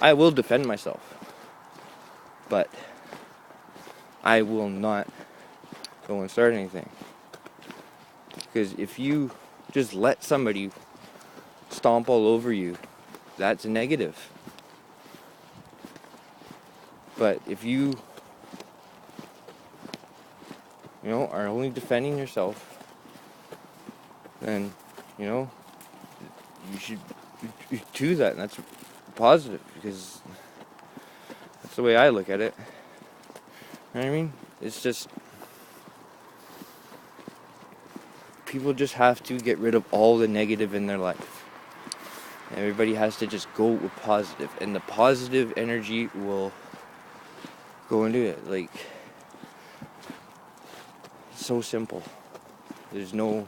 I will defend myself, but I will not go and start anything. Because if you just let somebody stomp all over you, that's a negative. But if you are only defending yourself, then, you should do that, and that's positive, because that's the way I look at it. You know what I mean? It's just, people just have to get rid of all the negative in their life. Everybody has to just go with positive, and the positive energy will go into it. Like, it's so simple. There's no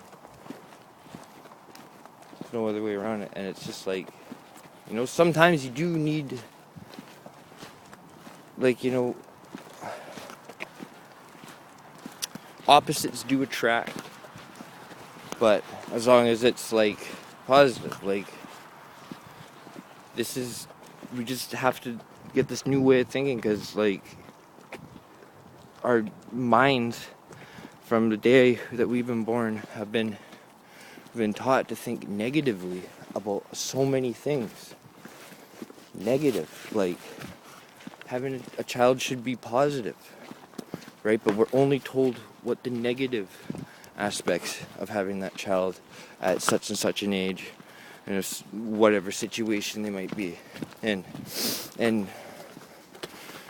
other way around it, and it's just like, sometimes you do need, opposites do attract, but as long as it's positive, we just have to get this new way of thinking, because our minds from the day that we've been born have been taught to think negatively about so many things. Negative, like having a child should be positive, right? But we're only told what the negative aspects of having that child at such and such an age, and whatever situation they might be in. And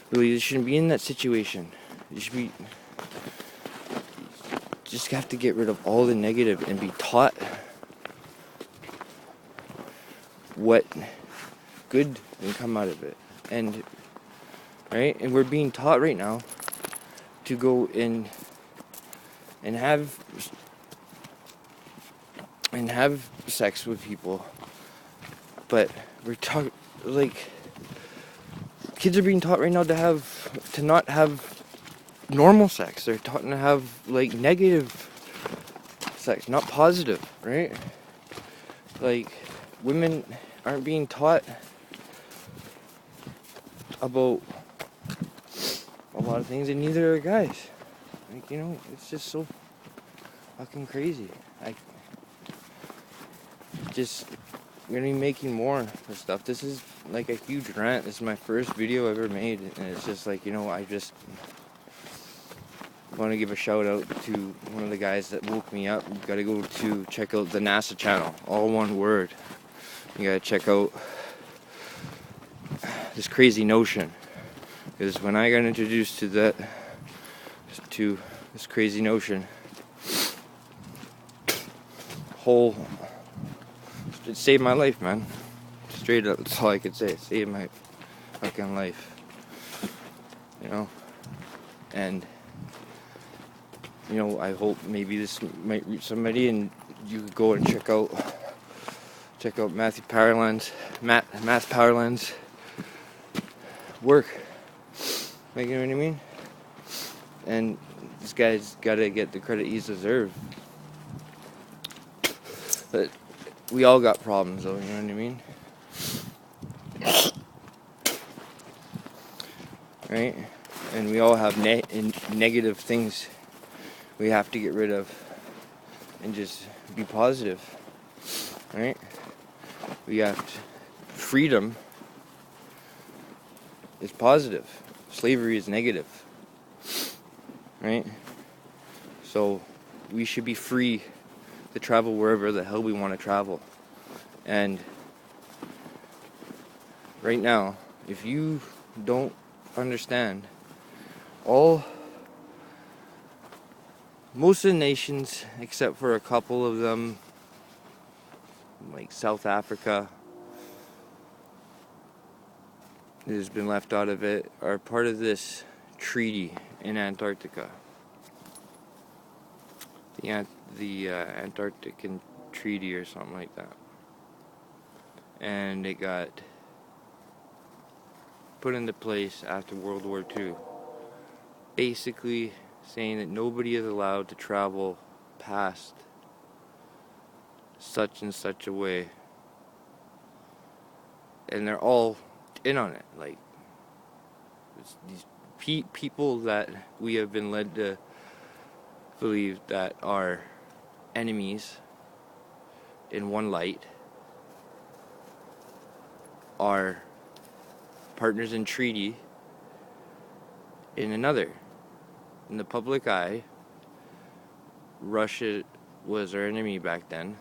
really, you shouldn't be in that situation. You should be, just have to get rid of all the negative and be taught what good can come out of it. And right, and we're being taught right now to go in and have sex with people, but we're taught, like, kids are being taught right now to not have normal sex. They're taught to have like negative sex, not positive, right? Like, women aren't being taught about a lot of things, and neither are guys. Like, you know, it's just so fucking crazy. We're gonna be making more of stuff. This is like a huge rant. This is my first video ever made, and it's just like, you know, I just want to give a shout out to one of the guys that woke me up. You gotta go to check out the NASA channel, all one word. You gotta check out this crazy notion, because when I got introduced to this crazy notion, it saved my life, man. Straight up, that's all I could say. It saved my fucking life, you know. And you know, I hope maybe this might reach somebody, and you could go and check out Math Powerland's work. Like, you know what I mean? And this guy's gotta get the credit he's deserved. But we all got problems, though, you know what I mean? Right? And we all have negative things we have to get rid of and just be positive, right? We have freedom is positive. Slavery is negative, right? So we should be free to travel wherever the hell we want to travel. And right now, if you don't understand, most of the nations, except for a couple of them, like South Africa, that has been left out of it, are part of this treaty in Antarctica. The Antarctican Treaty or something like that. And it got put into place after World War II. Basically saying that nobody is allowed to travel past such and such a way. And they're all in on it. Like, it's these people that we have been led to believe that are enemies in one light are partners in treaty in another. In the public eye, Russia was our enemy back then,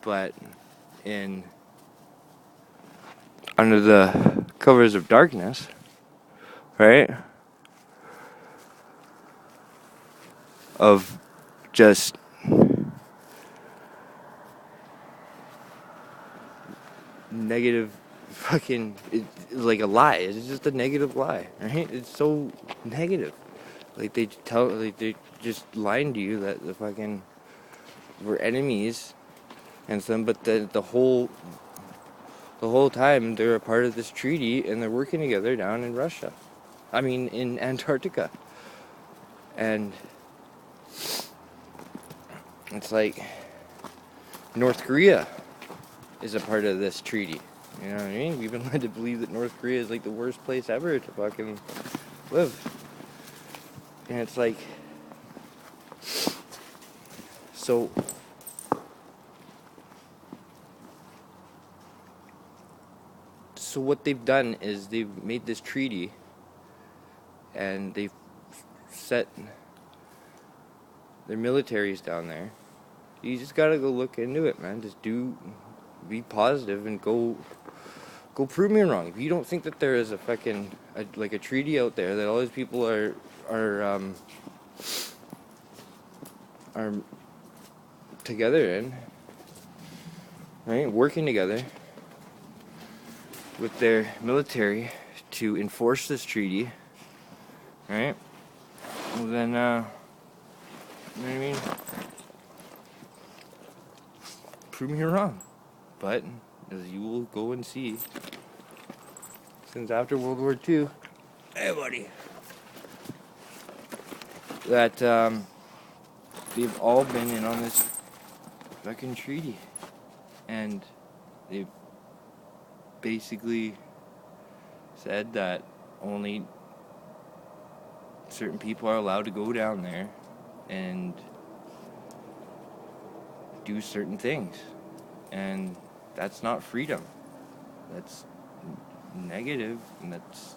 but under the covers of darkness, right, of just negative fucking, like a lie. It's just a negative lie, right? It's so negative. Like, they just lying to you that the fucking we're enemies and some, but the whole time they're a part of this treaty and they're working together down in Russia. I mean, in Antarctica. And it's like North Korea is a part of this treaty. You know what I mean? We've been led to believe that North Korea is like the worst place ever to fucking live. And it's like, so what they've done is they've made this treaty, and they've set their militaries down there. You just gotta go look into it, man. Just be positive and go prove me wrong. If you don't think that there is a fucking a treaty out there that all these people are together in, right, working together with their military to enforce this treaty, right? Well then, you know what I mean? Prove me wrong. But as you will go and see, since after World War II, hey buddy, that they've all been in on this fucking treaty, and they've basically said that only certain people are allowed to go down there and do certain things, and that's not freedom. That's negative, and that's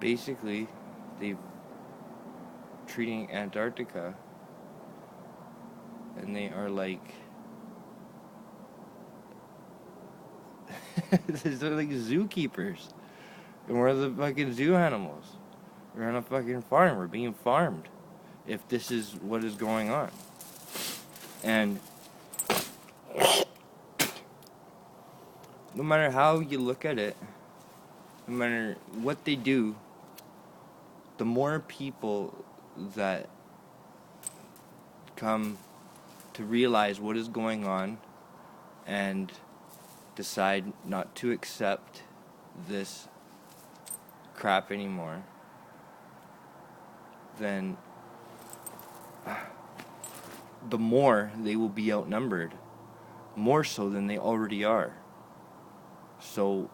basically they've treating Antarctica, and they are like they're like zookeepers, and we're the fucking zoo animals. We're on a fucking farm. We're being farmed if this is what is going on. And no matter how you look at it, no matter what they do, the more people that come to realize what is going on and decide not to accept this crap anymore, then the more they will be outnumbered, more so than they already are. So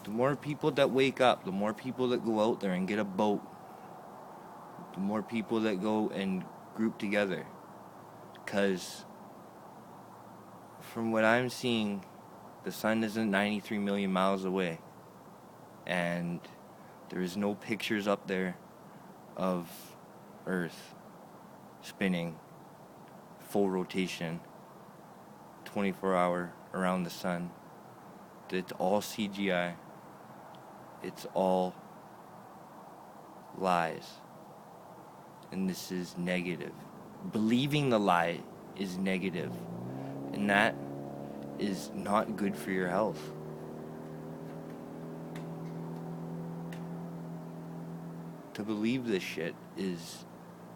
the more people that wake up, the more people that go out there and get a boat, the more people that go and group together. Because from what I'm seeing, the sun isn't 93 million miles away, and there is no pictures up there of Earth spinning full rotation 24-hour around the sun. It's all CGI. It's all lies. And this is negative. Believing the lie is negative, and that is not good for your health. To believe this shit is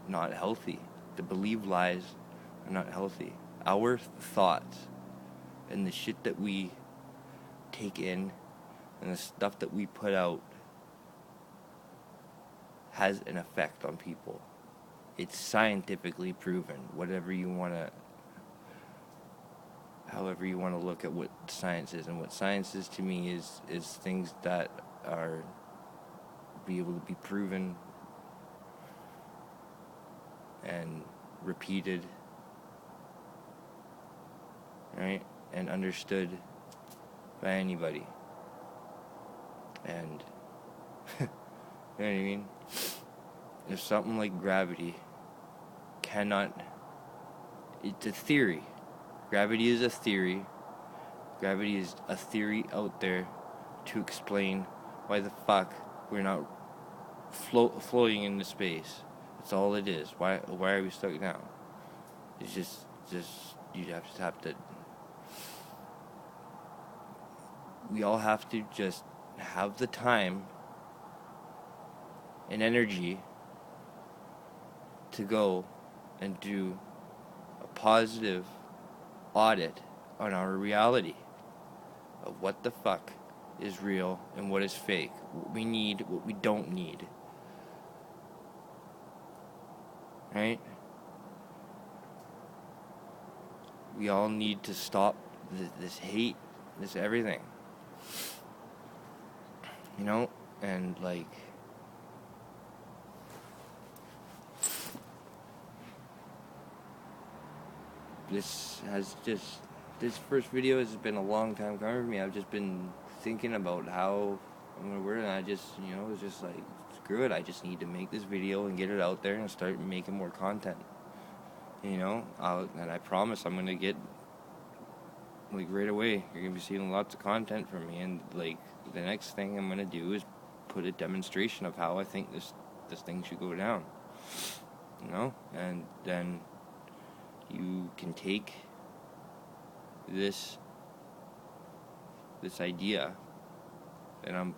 not healthy. To believe lies are not healthy. Our thoughts and the shit that we take in and the stuff that we put out has an effect on people. It's scientifically proven. However you want to look at what science is. And what science is to me is things that are be able to be proven and repeated, right? And understood by anybody. And you know what I mean? If something like gravity cannot, it's a theory. Gravity is a theory. Gravity is a theory out there to explain why the fuck we're not floating into space. That's all it is. Why are we stuck down? It's just you have to. We all have to just have the time and energy to go and do a positive audit on our reality of what the fuck is real and what is fake, what we need, what we don't need, right? We all need to stop this hate, this everything, you know, and like this first video has been a long time coming for me. I've just been thinking about how I'm gonna word it, and I just, it's just like, screw it. I just need to make this video and get it out there and start making more content. And I promise I'm gonna get, like, right away. You're gonna be seeing lots of content from me, and like the next thing I'm gonna do is put a demonstration of how I think this thing should go down. And then you can take this idea that I'm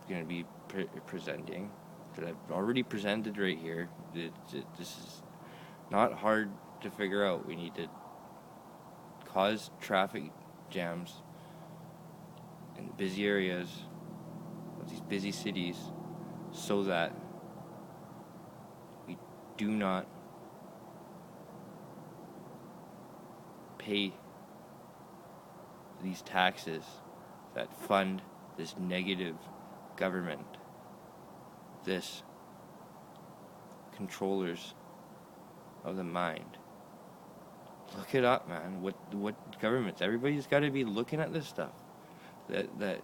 going to be presenting, that I've already presented right here. This is not hard to figure out. We need to cause traffic jams in busy areas of these busy cities so that we do not pay these taxes that fund this negative government, this controllers of the mind. Look it up, man. What governments? Everybody's got to be looking at this stuff. That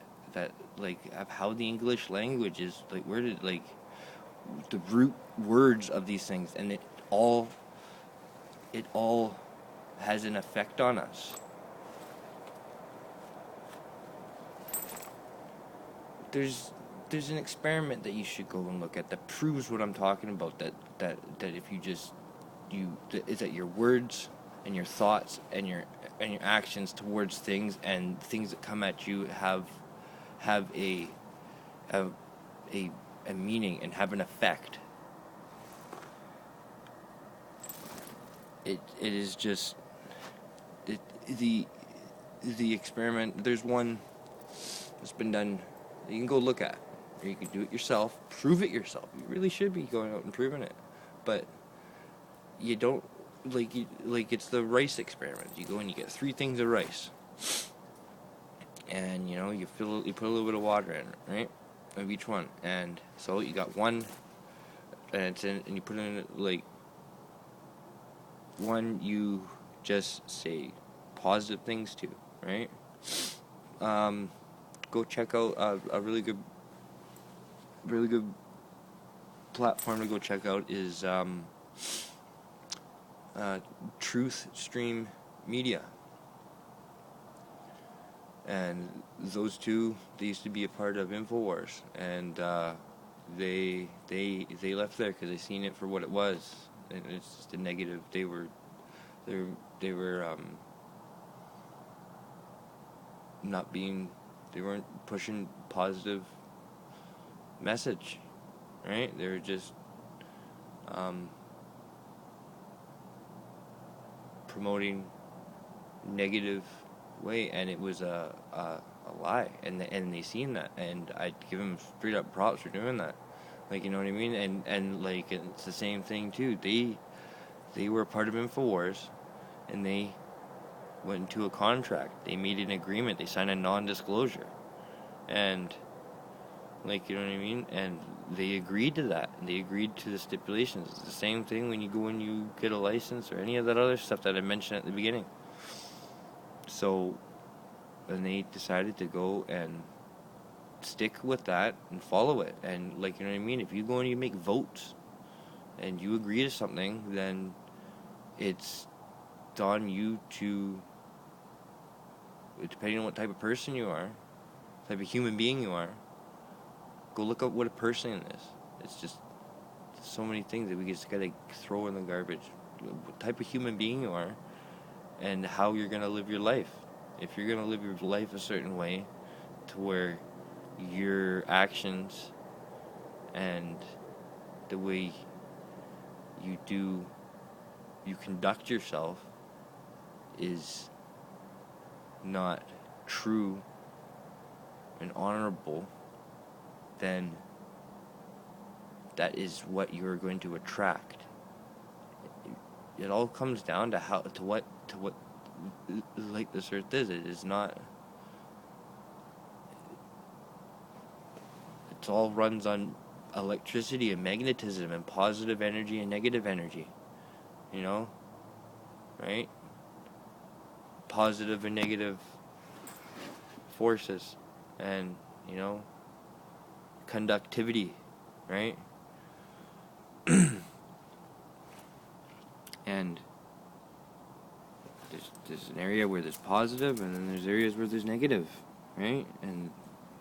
like, of how the English language is, like, where did, like, the root words of these things, and it all has an effect on us. There's an experiment that you should go and look at that proves what I'm talking about. That if is that your words and your thoughts and your actions towards things and things that come at you have a meaning and have an effect. It is just the experiment. There's one that's been done. You can go look at, or you can do it yourself, prove it yourself. You really should be going out and proving it, but you don't, like it's the rice experiment. You go and you get 3 things of rice, and you put a little bit of water in it, right, of each one, and so you got one, and you put in, like, one you just say positive things to, right? Go check out a really good platform to go check out is Truth Stream Media, and those two, they used to be a part of InfoWars, and they left there because they seen it for what it was, and it's just a negative. They weren't pushing positive message, right? They were just promoting negative way, and it was a lie, and they seen that, and I give them straight up props for doing that. Like, you know what I mean? And like, it's the same thing too. They were part of InfoWars, and they went into a contract. They made an agreement. They signed a non-disclosure, and, like, you know what I mean? And they agreed to that, and they agreed to the stipulations. It's the same thing when you go and you get a license or any of that other stuff that I mentioned at the beginning. So, and they decided to go and stick with that and follow it. And, like, you know what I mean? If you go and you make votes and you agree to something, then it's on you to, depending on what type of person you are, type of human being you are, go look up what a person is. It's just so many things that we just gotta throw in the garbage. What type of human being you are, and how you're gonna live your life. If you're gonna live your life a certain way, to where your actions and the way you conduct yourself is not true and honorable, then that is what you're going to attract. It all comes down to what like this earth is. It is not. It all runs on electricity and magnetism and positive energy and negative energy. Right? positive and negative forces and, conductivity, right? And there's an area where there's positive, and then there's areas where there's negative, right? And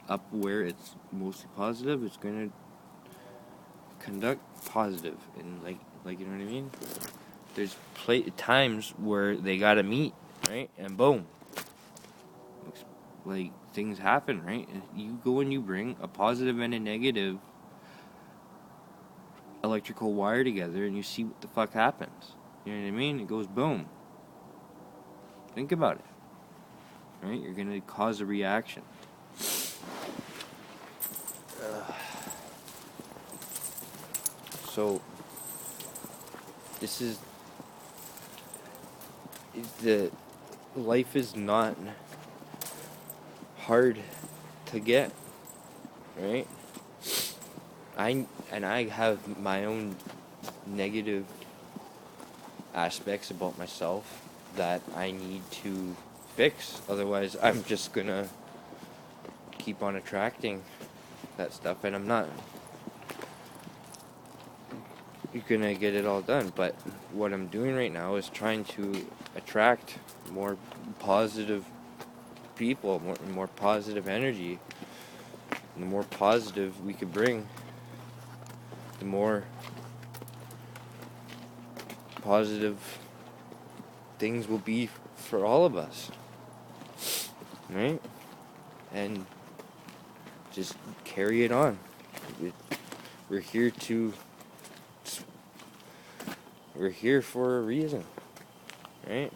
up where it's mostly positive, it's going to conduct positive, and like you know what I mean? There's times where they gotta meet, right? And boom, like things happen, right? And you go and you bring a positive and a negative electrical wire together, and you see what the fuck happens. You know what I mean? It goes boom. Think about it, right? You're gonna cause a reaction. So this is the life is not hard to get, right? I have my own negative aspects about myself that I need to fix. Otherwise, I'm just gonna keep on attracting that stuff, and I'm not gonna get it all done. But what I'm doing right now is trying to attract more positive people, more positive energy. And the more positive we could bring, the more positive things will be for all of us, right? And just carry it on. We're here for a reason, right?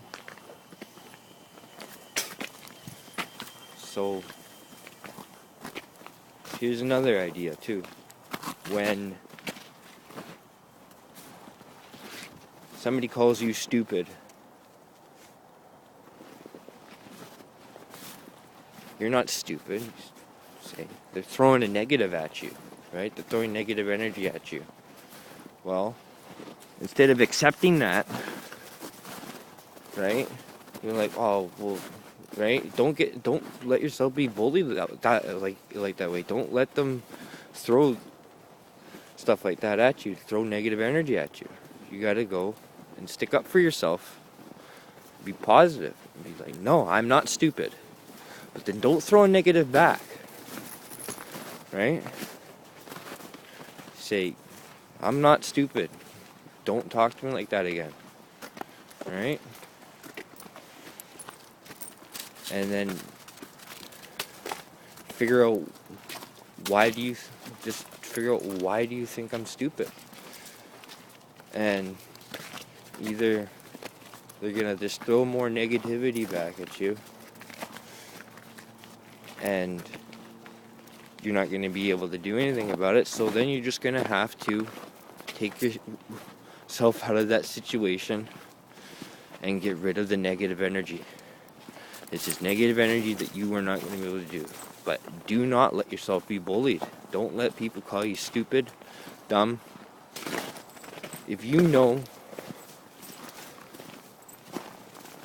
So here's another idea too. When somebody calls you stupid, you're not stupid. Say they're throwing a negative at you, right? They're throwing negative energy at you. Well, instead of accepting that, right? You're like, oh well, right? Don't let yourself be bullied like that way. Don't let them throw stuff like that at you. Throw negative energy at you. You gotta go and stick up for yourself. Be positive. Be like, no, I'm not stupid. But then don't throw a negative back. Right? Say, I'm not stupid. Don't talk to me like that again. Alright? And then figure out why do you think I'm stupid? And either they're gonna just throw more negativity back at you, and you're not going to be able to do anything about it. So then you're just going to have to take yourself out of that situation and get rid of the negative energy. It's just negative energy that you are not going to be able to do. But do not let yourself be bullied. Don't let people call you stupid, dumb. If you know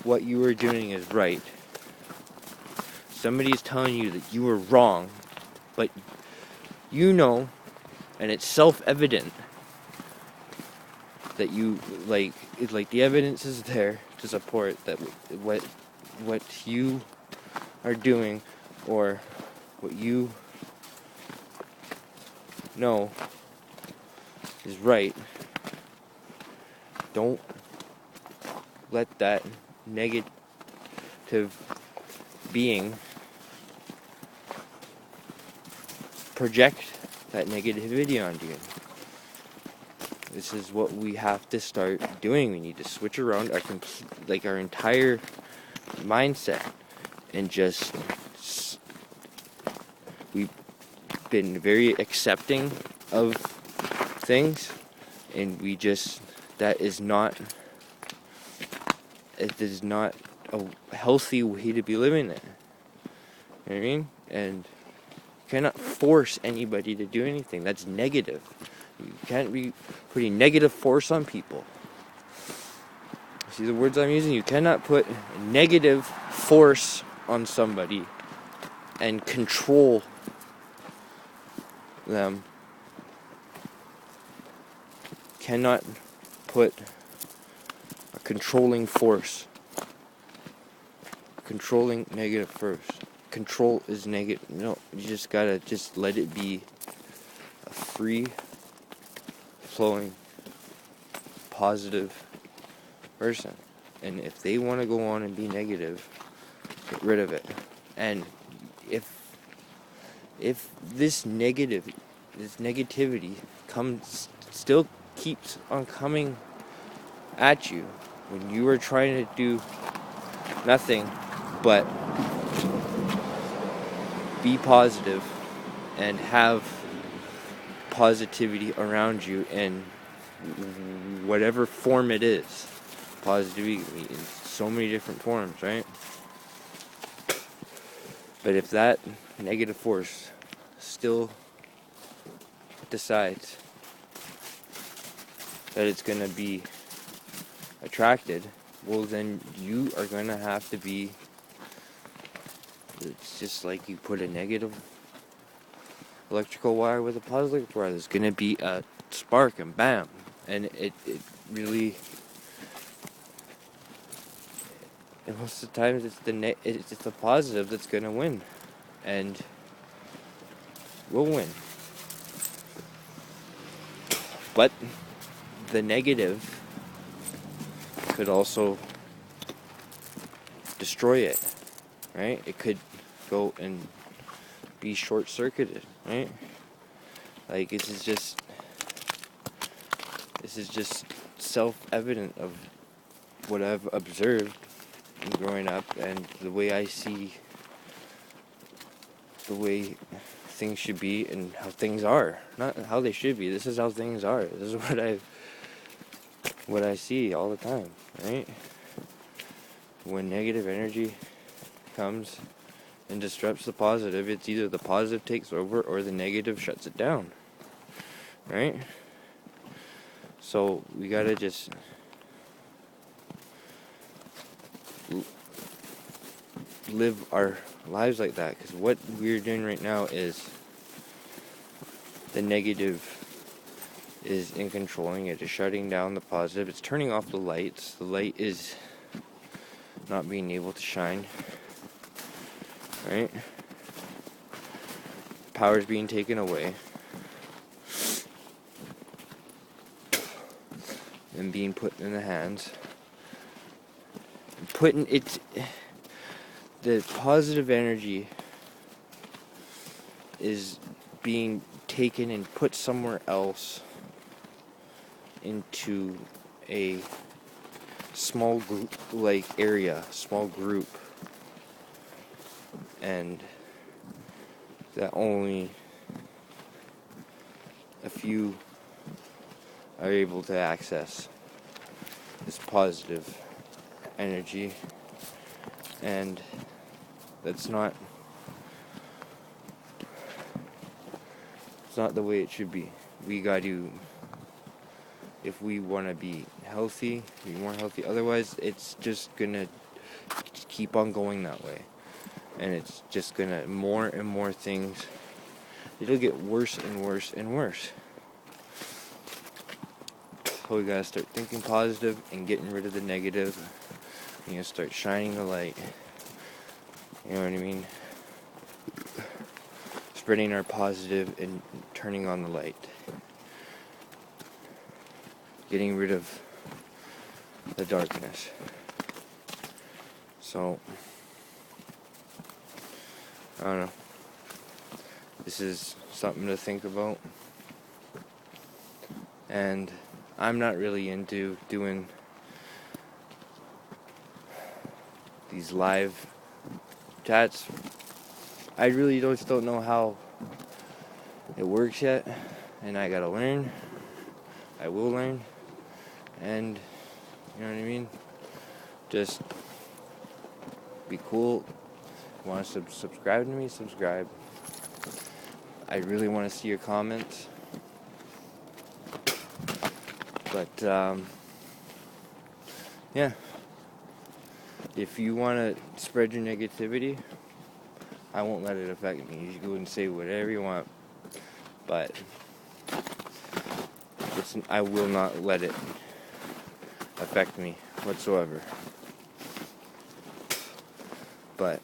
what you are doing is right, somebody's telling you that you are wrong, but you know, and it's self-evident that you the evidence is there to support that what you are doing or what you know is right. Don't let that negative being project that negativity onto you. This is what we have to start doing. We need to switch around our entire mindset and just we've been very accepting of things, and it is not a healthy way to be living there. You know what I mean? And you cannot force anybody to do anything. That's negative. You can't be putting negative force on people. see the words I'm using? You cannot put negative force on somebody and control them. Cannot put a controlling force. Controlling negative first. Control is negative. No, you just gotta just let it be a free flowing positive person. And if they want to go on and be negative, get rid of it. And if this negativity still keeps on coming at you when you are trying to do nothing but be positive and have positivity around you in whatever form it is. Positivity in so many different forms, right? But if that negative force still decides that it's going to be attracted, well, then you are going to have to be, it's just like you put a negative electrical wire with a positive wire. There's going to be a spark and bam. And it really, and most of the times it's the positive that's going to win. And we'll win. But the negative could also destroy it, right? It could go and be short-circuited, right? Like, this is just self-evident of what I've observed growing up and the way I see the way things should be and how things are. Not how they should be. This is how things are. This is what I see all the time, right? When negative energy comes and disrupts the positive, it's either the positive takes over or the negative shuts it down, right? So we gotta just live our lives like that, because what we're doing right now is the negative is in controlling it, is shutting down the positive. It's turning off the lights. The light is not being able to shine, right? Power's being taken away and being put in the hands. Putting it, the positive energy is being taken and put somewhere else into a small group, small group, and that only a few are able to access this positive energy, and it's not the way it should be. We got to, if we want to be healthy, be more healthy. Otherwise, it's just gonna keep on going that way, and it's just gonna more and more things. It'll get worse and worse and worse. So we gotta start thinking positive and getting rid of the negative. You know, start shining the light. You know what I mean? Spreading our positive and turning on the light. Getting rid of the darkness. So, I don't know. This is something to think about. And I'm not really into doing these live chats. I really just don't know how it works yet, and I gotta learn. I will learn, and you know what I mean? Just be cool. Want to subscribe to me? Subscribe. I really want to see your comments. But, yeah. If you want to spread your negativity, I won't let it affect me. You can go and say whatever you want, but I will not let it affect me whatsoever. But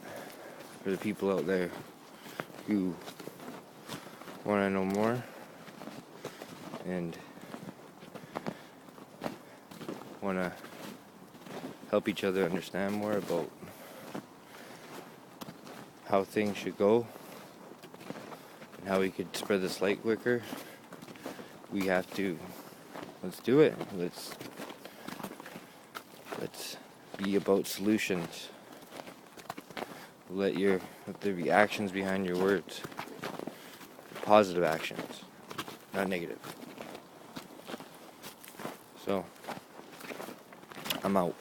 for the people out there who want to know more and want to help each other understand more about how things should go and how we could spread this light quicker, let's do it. Let's be about solutions. Let there be actions behind your words. Positive actions, not negative. So, I'm out.